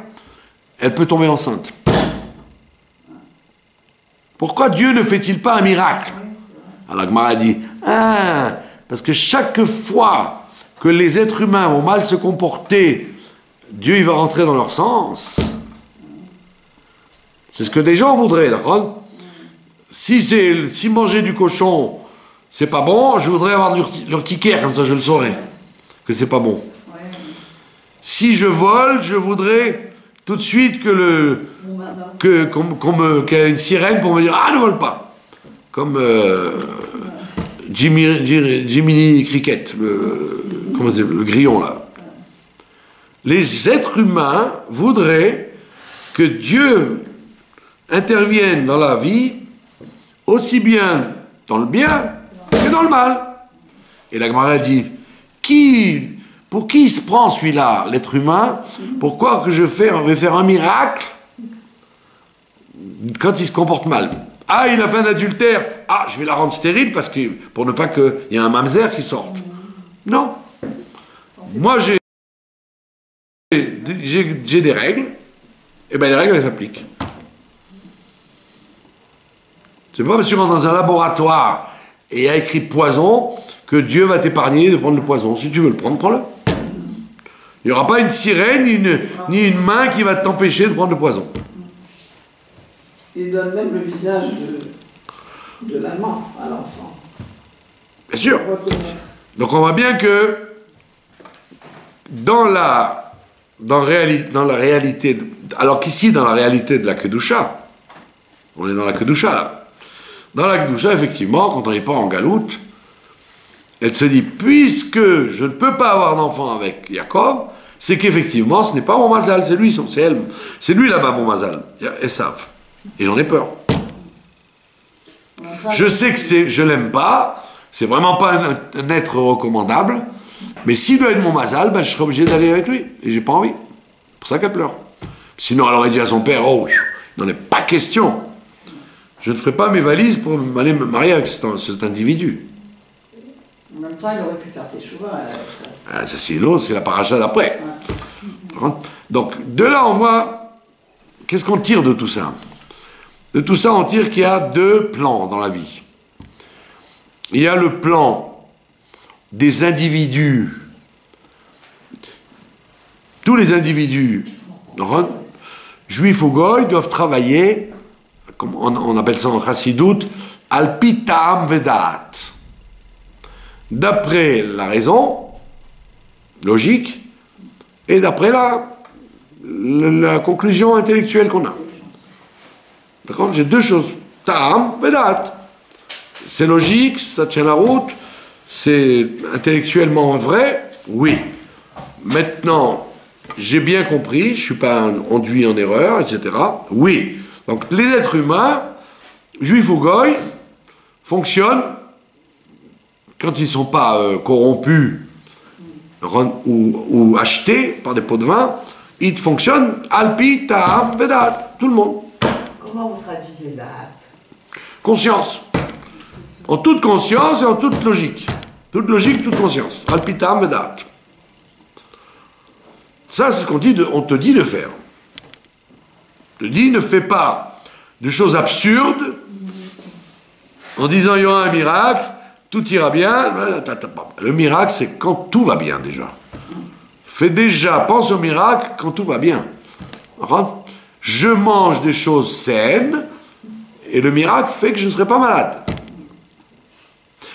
elle peut tomber enceinte? Pourquoi Dieu ne fait-il pas un miracle? Alors la Gemara dit parce que chaque fois que les êtres humains vont mal se comporter, Dieu il va rentrer dans leur sens. C'est ce que des gens voudraient, d'accord? Si manger du cochon, c'est pas bon, je voudrais avoir l'urticaire, comme ça je le saurais, que c'est pas bon. Si je vole, je voudrais tout de suite qu'il y ait une sirène pour me dire « Ah, ne vole pas !» Comme Jiminy Cricket, le grillon, là. Les êtres humains voudraient que Dieu intervienne dans la vie aussi bien dans le bien que dans le mal. Et la Gemara dit, pour qui il se prend celui-là, l'être humain? Pourquoi que je vais faire un miracle quand il se comporte mal? Ah, il a fait un adultère. Ah, je vais la rendre stérile pour ne pas qu'il y ait un mamzer qui sorte. Non. Moi, j'ai des règles. Et bien, les règles, elles s'appliquent. C'est pas parce que tu rentres dans un laboratoire et il y a écrit poison que Dieu va t'épargner de prendre le poison. Si tu veux le prendre, prends-le. Il n'y aura pas une sirène ni une main qui va t'empêcher de prendre le poison. Il donne même le visage de l'amant à l'enfant. Bien sûr. Donc on voit bien que dans la réalité, alors qu'ici dans la réalité de la Kedusha, on est dans la Kedusha là. Dans la Kedusha, effectivement, quand on n'est pas en galoute, elle se dit, puisque je ne peux pas avoir d'enfant avec Jacob, c'est qu'effectivement, ce n'est pas mon mazal, c'est lui, c'est lui là-bas mon mazal, Esav. Et j'en ai peur. Je sais que je l'aime pas, c'est vraiment pas un être recommandable, mais s'il doit être mon mazal, ben, je serai obligé d'aller avec lui, et j'ai pas envie. C'est pour ça qu'elle pleure. Sinon, elle aurait dit à son père, oh, il n'en est pas question. Je ne ferai pas mes valises pour aller me marier avec cet individu. En même temps, il aurait pu faire tes chevaux avec ça. Ah, ça, c'est l'autre, c'est la paracha d'après. Ouais. Donc, de là, on voit, qu'est-ce qu'on tire de tout ça? De tout ça, on tire qu'il y a deux plans dans la vie. Il y a le plan des individus. Tous les individus, juifs ou goy, doivent travailler, comme on appelle ça en chassidout, al pi ta'am vedat. D'après la raison, logique, et d'après la conclusion intellectuelle qu'on a. D'accord? J'ai deux choses. Ta'am vedat. C'est logique, ça tient la route, c'est intellectuellement vrai, oui. Maintenant, j'ai bien compris, je ne suis pas induit en erreur, etc. Oui. Donc, les êtres humains, juifs ou goy, fonctionnent, quand ils ne sont pas corrompus ou achetés par des pots de vin, ils fonctionnent alpi, ta'am, vedat, tout le monde. Comment vous traduisez date? Conscience. En toute conscience et en toute logique. Toute logique, toute conscience. Alpi, ta'am, vedat. Ça, c'est ce qu'on te dit de faire. On te dit, ne fais pas de choses absurdes en disant il y aura un miracle, tout ira bien. Le miracle, c'est quand tout va bien déjà. Pense au miracle quand tout va bien. Je mange des choses saines et le miracle fait que je ne serai pas malade.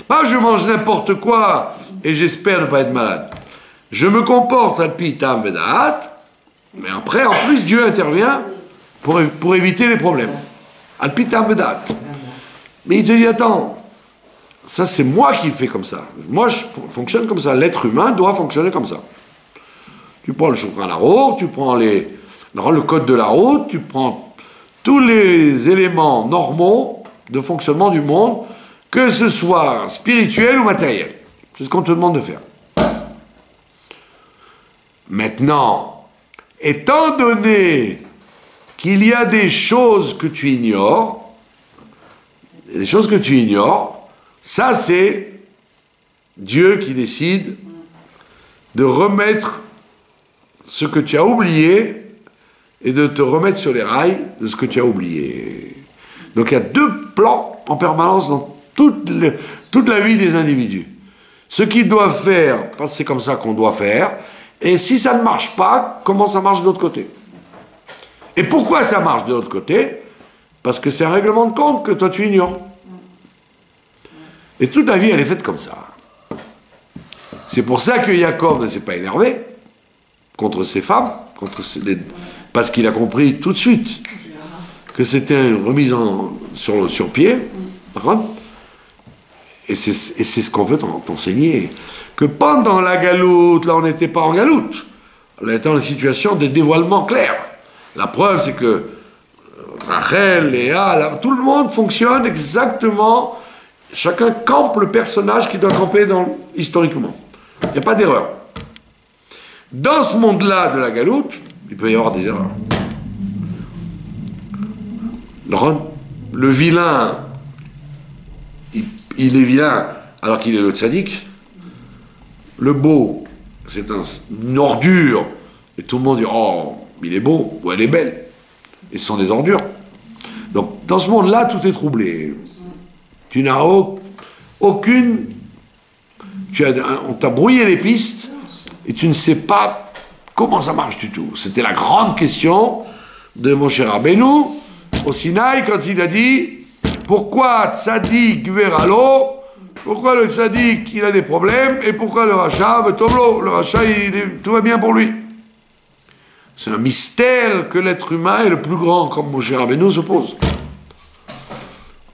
Pas je mange n'importe quoi et j'espère ne pas être malade. Je me comporte alpi tam vedat, mais après, en plus, Dieu intervient pour éviter les problèmes. Alpi tam vedat. Mais il te dit, attends, ça c'est moi qui fais comme ça. Moi, je fonctionne comme ça. L'être humain doit fonctionner comme ça. Tu prends le Shulchan Aruch, tu prends le code de la route, tu prends tous les éléments normaux de fonctionnement du monde, que ce soit spirituel ou matériel. C'est ce qu'on te demande de faire. Maintenant, étant donné qu'il y a des choses que tu ignores, ça c'est Dieu qui décide de remettre ce que tu as oublié et de te remettre sur les rails de ce que tu as oublié. Donc il y a deux plans en permanence dans toute la vie des individus. Ce qu'ils doivent faire, parce que c'est comme ça qu'on doit faire, et si ça ne marche pas, comment ça marche de l'autre côté? Et pourquoi ça marche de l'autre côté? Parce que c'est un règlement de compte que toi tu ignores. Et toute la vie, elle est faite comme ça. C'est pour ça que Jacob ne s'est pas énervé contre ses femmes, parce qu'il a compris tout de suite que c'était une remise sur pied. Et c'est ce qu'on veut t'enseigner. Que pendant la galoute, là on n'était pas en galoute, on était dans une situation de dévoilement clair. La preuve c'est que Rachel, Léa, tout le monde fonctionne exactement, chacun campe le personnage qui doit camper historiquement. Il n'y a pas d'erreur. Dans ce monde-là de la galoute, il peut y avoir des erreurs. Le vilain, il est vilain alors qu'il est le tzaddik. Le beau, c'est une ordure. Et tout le monde dit, oh, il est beau, ou elle est belle. Et ce sont des ordures. Donc, dans ce monde-là, tout est troublé. Tu n'as aucune... on t'a brouillé les pistes et tu ne sais pas comment ça marche du tout. C'était la grande question de mon cher Rabbeinu au Sinaï quand il a dit pourquoi Tzadik Veralo, pourquoi le Tzadik il a des problèmes et pourquoi le Racha Vetomlo, le Racha tout va bien pour lui. C'est un mystère que l'être humain est le plus grand comme mon cher Rabbeinu se pose.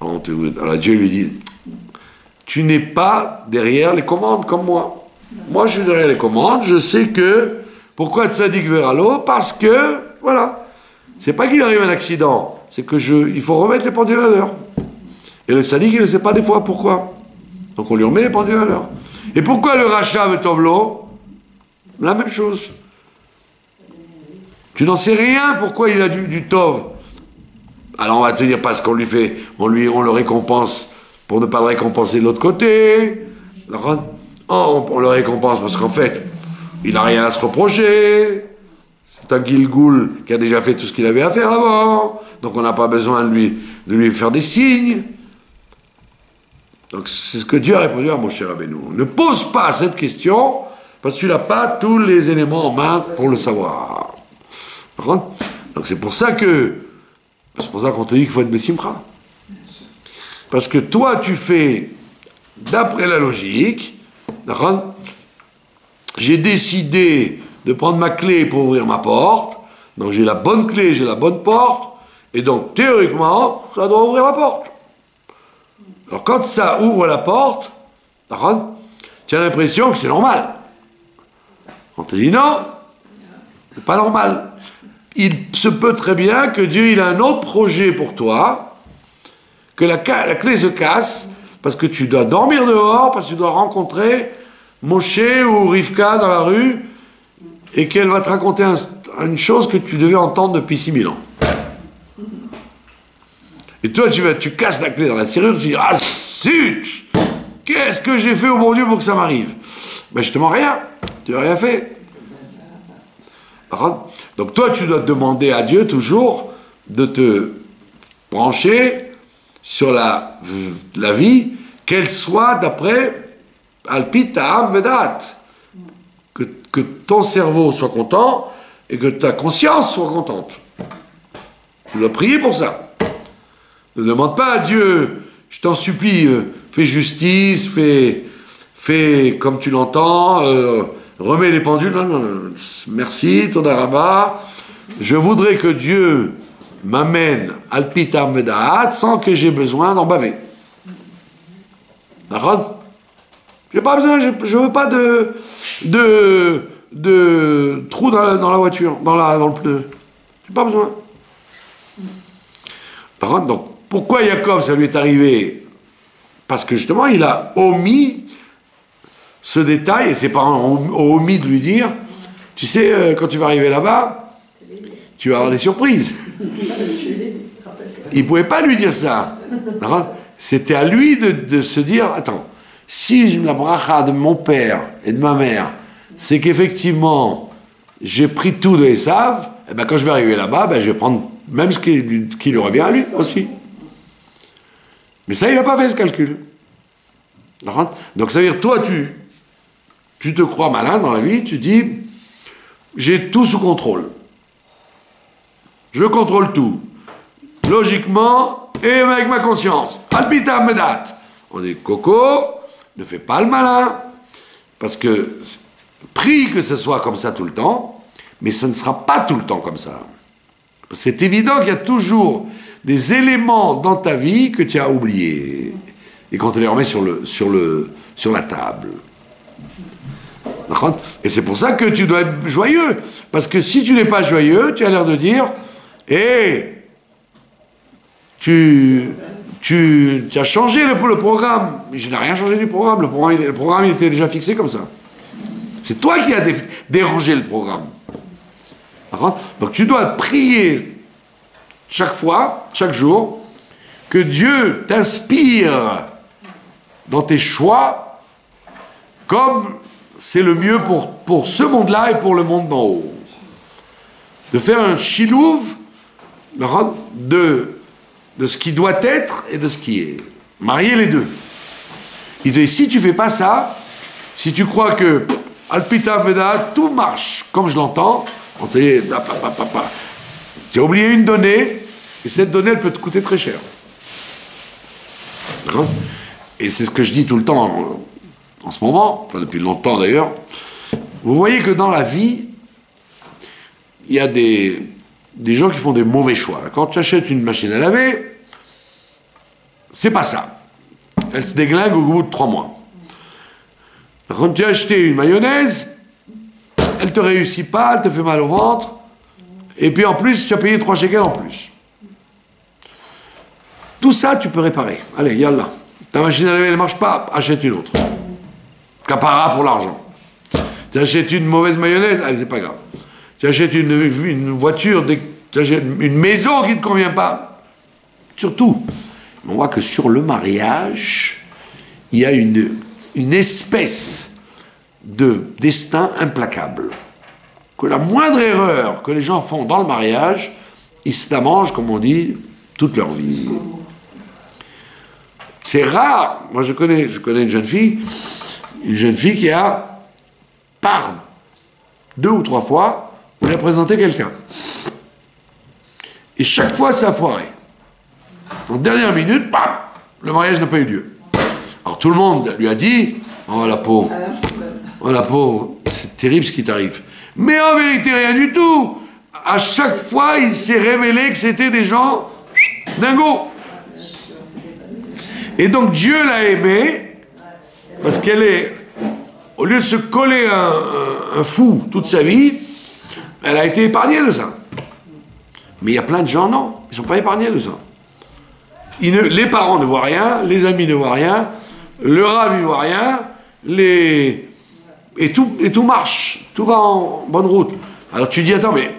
Alors Dieu lui dit tu n'es pas derrière les commandes comme moi. Moi, je suis derrière les commandes. Je sais que... Pourquoi Tzadik Veralo? Parce que, voilà. C'est pas qu'il arrive un accident. C'est que il faut remettre les pendules à l'heure. Et le sadique, il ne sait pas des fois pourquoi. Donc on lui remet les pendules à l'heure. Et pourquoi le rachat veut tovlo? La même chose. Tu n'en sais rien pourquoi il a du tov. Alors on va te dire parce qu'on lui fait, on le récompense pour ne pas le récompenser de l'autre côté. On le récompense parce qu'en fait, il n'a rien à se reprocher. C'est un Gilgoul qui a déjà fait tout ce qu'il avait à faire avant. Donc on n'a pas besoin de lui faire des signes. Donc c'est ce que Dieu a répondu à Moshe Rabbeinu. Ne pose pas cette question parce que tu n'as pas tous les éléments en main pour le savoir. Donc c'est pour ça qu'on te dit qu'il faut être Bessimcha. Parce que toi tu fais d'après la logique. J'ai décidé de prendre ma clé pour ouvrir ma porte. Donc j'ai la bonne clé, j'ai la bonne porte. Et donc théoriquement, ça doit ouvrir la porte. Alors quand ça ouvre la porte, tu as l'impression que c'est normal. On te dit non, c'est pas normal. Il se peut très bien que Dieu il a un autre projet pour toi, que la clé se casse, parce que tu dois dormir dehors, parce que tu dois rencontrer Moshe ou Rivka dans la rue, et qu'elle va te raconter une chose que tu devais entendre depuis 6000 ans. Et toi, tu casses la clé dans la serrure, tu dis « Ah, zut! Qu'est-ce que j'ai fait au bon Dieu pour que ça m'arrive ?» Ben justement, rien. Tu n'as rien fait. Donc toi, tu dois demander à Dieu toujours de te brancher sur la vie, qu'elle soit d'après Alpi Ta'am Vedat. Que ton cerveau soit content et que ta conscience soit contente. Tu dois prier pour ça. Ne demande pas à Dieu, je t'en supplie, fais justice, fais comme tu l'entends, remets les pendules. Non, non, non. Merci, Toda Rabba. Je voudrais que Dieu m'amène al pitam vedaat sans que j'ai besoin d'en baver. D'accord? J'ai pas besoin, je veux pas de trou dans la voiture, dans le pneu. J'ai pas besoin. D'accord? Donc, pourquoi Jacob, ça lui est arrivé? Parce que justement, il a omis ce détail, et ses parents ont omis de lui dire, tu sais, quand tu vas arriver là-bas, tu vas avoir des surprises. Il ne pouvait pas lui dire ça. C'était à lui de se dire, attends, si la bracha de mon père et de ma mère, c'est qu'effectivement, j'ai pris tout de Esav, et ben quand je vais arriver là-bas, ben je vais prendre même ce qui lui revient à lui aussi. Mais ça, il n'a pas fait ce calcul. Donc ça veut dire, toi, tu te crois malin dans la vie, tu dis, j'ai tout sous contrôle. Je contrôle tout. Logiquement, et avec ma conscience. Alpita medat. On dit, Coco, ne fais pas le malin, parce que, prie que ce soit comme ça tout le temps, mais ça ne sera pas tout le temps comme ça. C'est évident qu'il y a toujours des éléments dans ta vie que tu as oubliés, et qu'on te les remet sur la table. Et c'est pour ça que tu dois être joyeux, parce que si tu n'es pas joyeux, tu as l'air de dire, tu as changé le programme. Mais je n'ai rien changé du programme. Le programme il était déjà fixé comme ça. C'est toi qui as dérangé le programme. Donc tu dois prier chaque fois, chaque jour, que Dieu t'inspire dans tes choix comme c'est le mieux pour ce monde-là et pour le monde d'en haut. De faire un chilouv de ce qui doit être et de ce qui est. Marier les deux. Et si tu fais pas ça, si tu crois que Alpita Veda, tout marche comme je l'entends, on te dit, tu as oublié une donnée, et cette donnée, elle peut te coûter très cher. Et c'est ce que je dis tout le temps en ce moment, enfin depuis longtemps d'ailleurs. Vous voyez que dans la vie, il y a des gens qui font des mauvais choix. Quand tu achètes une machine à laver, c'est pas ça. Elle se déglingue au bout de 3 mois. Quand tu as acheté une mayonnaise, elle te réussit pas, elle te fait mal au ventre, et puis en plus, tu as payé 3 shekels en plus. Tout ça, tu peux réparer. Allez, yallah. Ta machine à laver, elle ne marche pas, achète une autre. Capara pour l'argent. Tu achètes une mauvaise mayonnaise, allez, c'est pas grave. Tu achètes une voiture, tu achètes une maison qui ne te convient pas. Surtout, on voit que sur le mariage, il y a une espèce de destin implacable. Que la moindre erreur que les gens font dans le mariage, ils se la mangent, comme on dit, toute leur vie. C'est rare. Moi, je connais une jeune fille qui a, par 2 ou 3 fois, voulu présenter quelqu'un. Et chaque fois, ça a foiré. En dernière minute, bam, le mariage n'a pas eu lieu. Alors tout le monde lui a dit, oh la pauvre, c'est terrible ce qui t'arrive. Mais en vérité, rien du tout. À chaque fois, il s'est révélé que c'était des gens dingos. Et donc Dieu l'a aimée, parce qu'elle est, au lieu de se coller un fou toute sa vie, elle a été épargnée de ça. Mais il y a plein de gens, non, ils ne sont pas épargnés de ça. Les parents ne voient rien, les amis ne voient rien, le rav ne voit rien, et tout marche, tout va en bonne route. Alors tu dis, attends, mais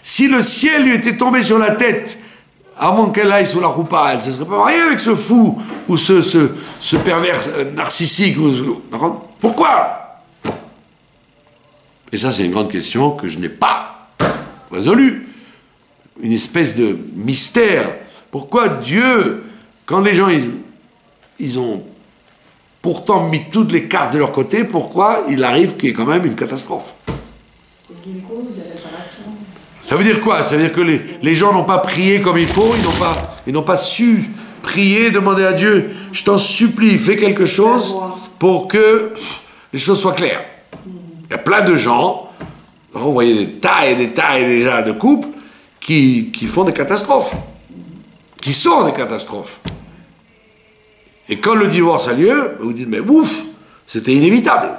si le ciel lui était tombé sur la tête avant qu'elle aille sous la roupa, elle ne se serait pas mariée avec ce fou ou ce pervers narcissique. Pourquoi? Et ça, c'est une grande question que je n'ai pas résolue. Une espèce de mystère. Pourquoi Dieu, quand les gens ils ont pourtant mis toutes les cartes de leur côté, pourquoi il arrive qu'il y ait quand même une catastrophe? Ça veut dire quoi? Ça veut dire que les gens n'ont pas prié comme il faut, ils n'ont pas su prier, demander à Dieu, je t'en supplie, fais quelque chose pour que les choses soient claires. Il y a plein de gens, vous voyez des tas et déjà de couples qui font des catastrophes, qui sont des catastrophes. Et quand le divorce a lieu, vous dites, mais ouf, c'était inévitable.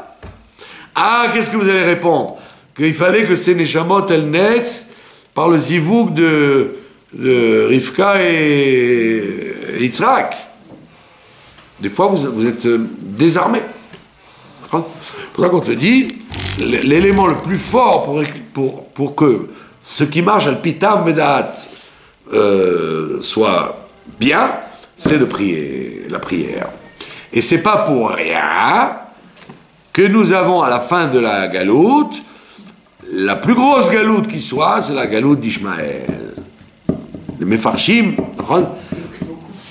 Ah, qu'est-ce que vous allez répondre? Qu'il fallait que ces Neshamot, elles naissent par le zivouk de Rivka et Yitzhak. Des fois, vous êtes désarmé. C'est pour ça qu'on te dit, l'élément le plus fort pour que ce qui marche à l'pitam vedat soit bien, c'est de prier, la prière. Et c'est pas pour rien que nous avons à la fin de la galoute, la plus grosse galoute qui soit, c'est la galoute d'Ishmaël. Le Mefarshim,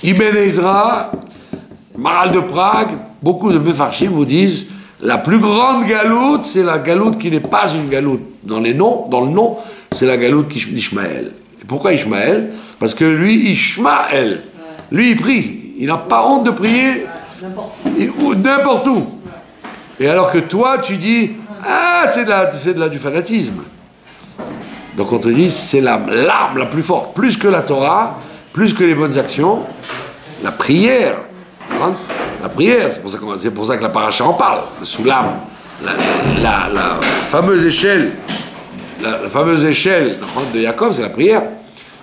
Ibn Ezra, Maral de Prague, beaucoup de Mefarshim vous disent, la plus grande galoute, c'est la galoute qui n'est pas une galoute. Dans le nom, c'est la galoute d'Ishmaël. Et pourquoi Ishmaël? Parce que lui, Ishmaël, lui, il prie. Il n'a pas honte de prier n'importe où. Et alors que toi, tu dis, ah, c'est du fanatisme. Donc on te dit, c'est l'arme la plus forte, plus que la Torah, plus que les bonnes actions, la prière. Hein? La prière, c'est pour ça que la paracha en parle, le soulam, la fameuse échelle, la fameuse échelle de Yaakov, c'est la prière.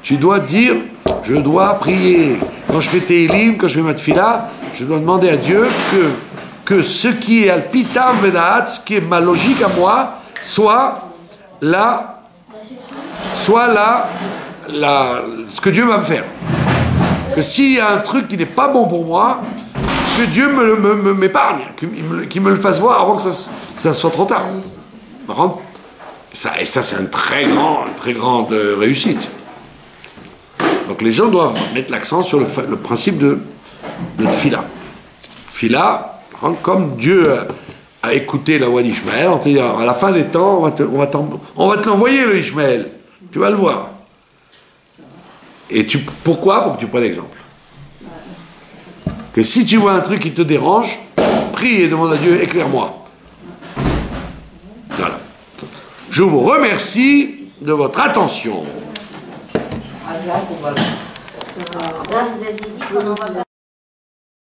Tu dois dire, je dois prier. Quand je fais Tehillim, quand je fais ma tefila, je dois demander à Dieu que ce qui est al-pitam vedat, ce qui est ma logique à moi, soit ce que Dieu va me faire. Que s'il y a un truc qui n'est pas bon pour moi, que Dieu m'épargne, qu'il me le fasse voir avant que ça soit trop tard. Et ça, c'est une très grande réussite. Donc les gens doivent mettre l'accent sur le principe de Fila. Fila, comme Dieu a écouté la voix d'Ishmaël, on te dit, à la fin des temps, on va te l'envoyer, le Ishmaël. Tu vas le voir. Et pourquoi? Pour que tu prennes l'exemple. Que si tu vois un truc qui te dérange, prie et demande à Dieu, éclaire-moi. Voilà. Je vous remercie de votre attention. Là, vous aviez dit qu'on envoie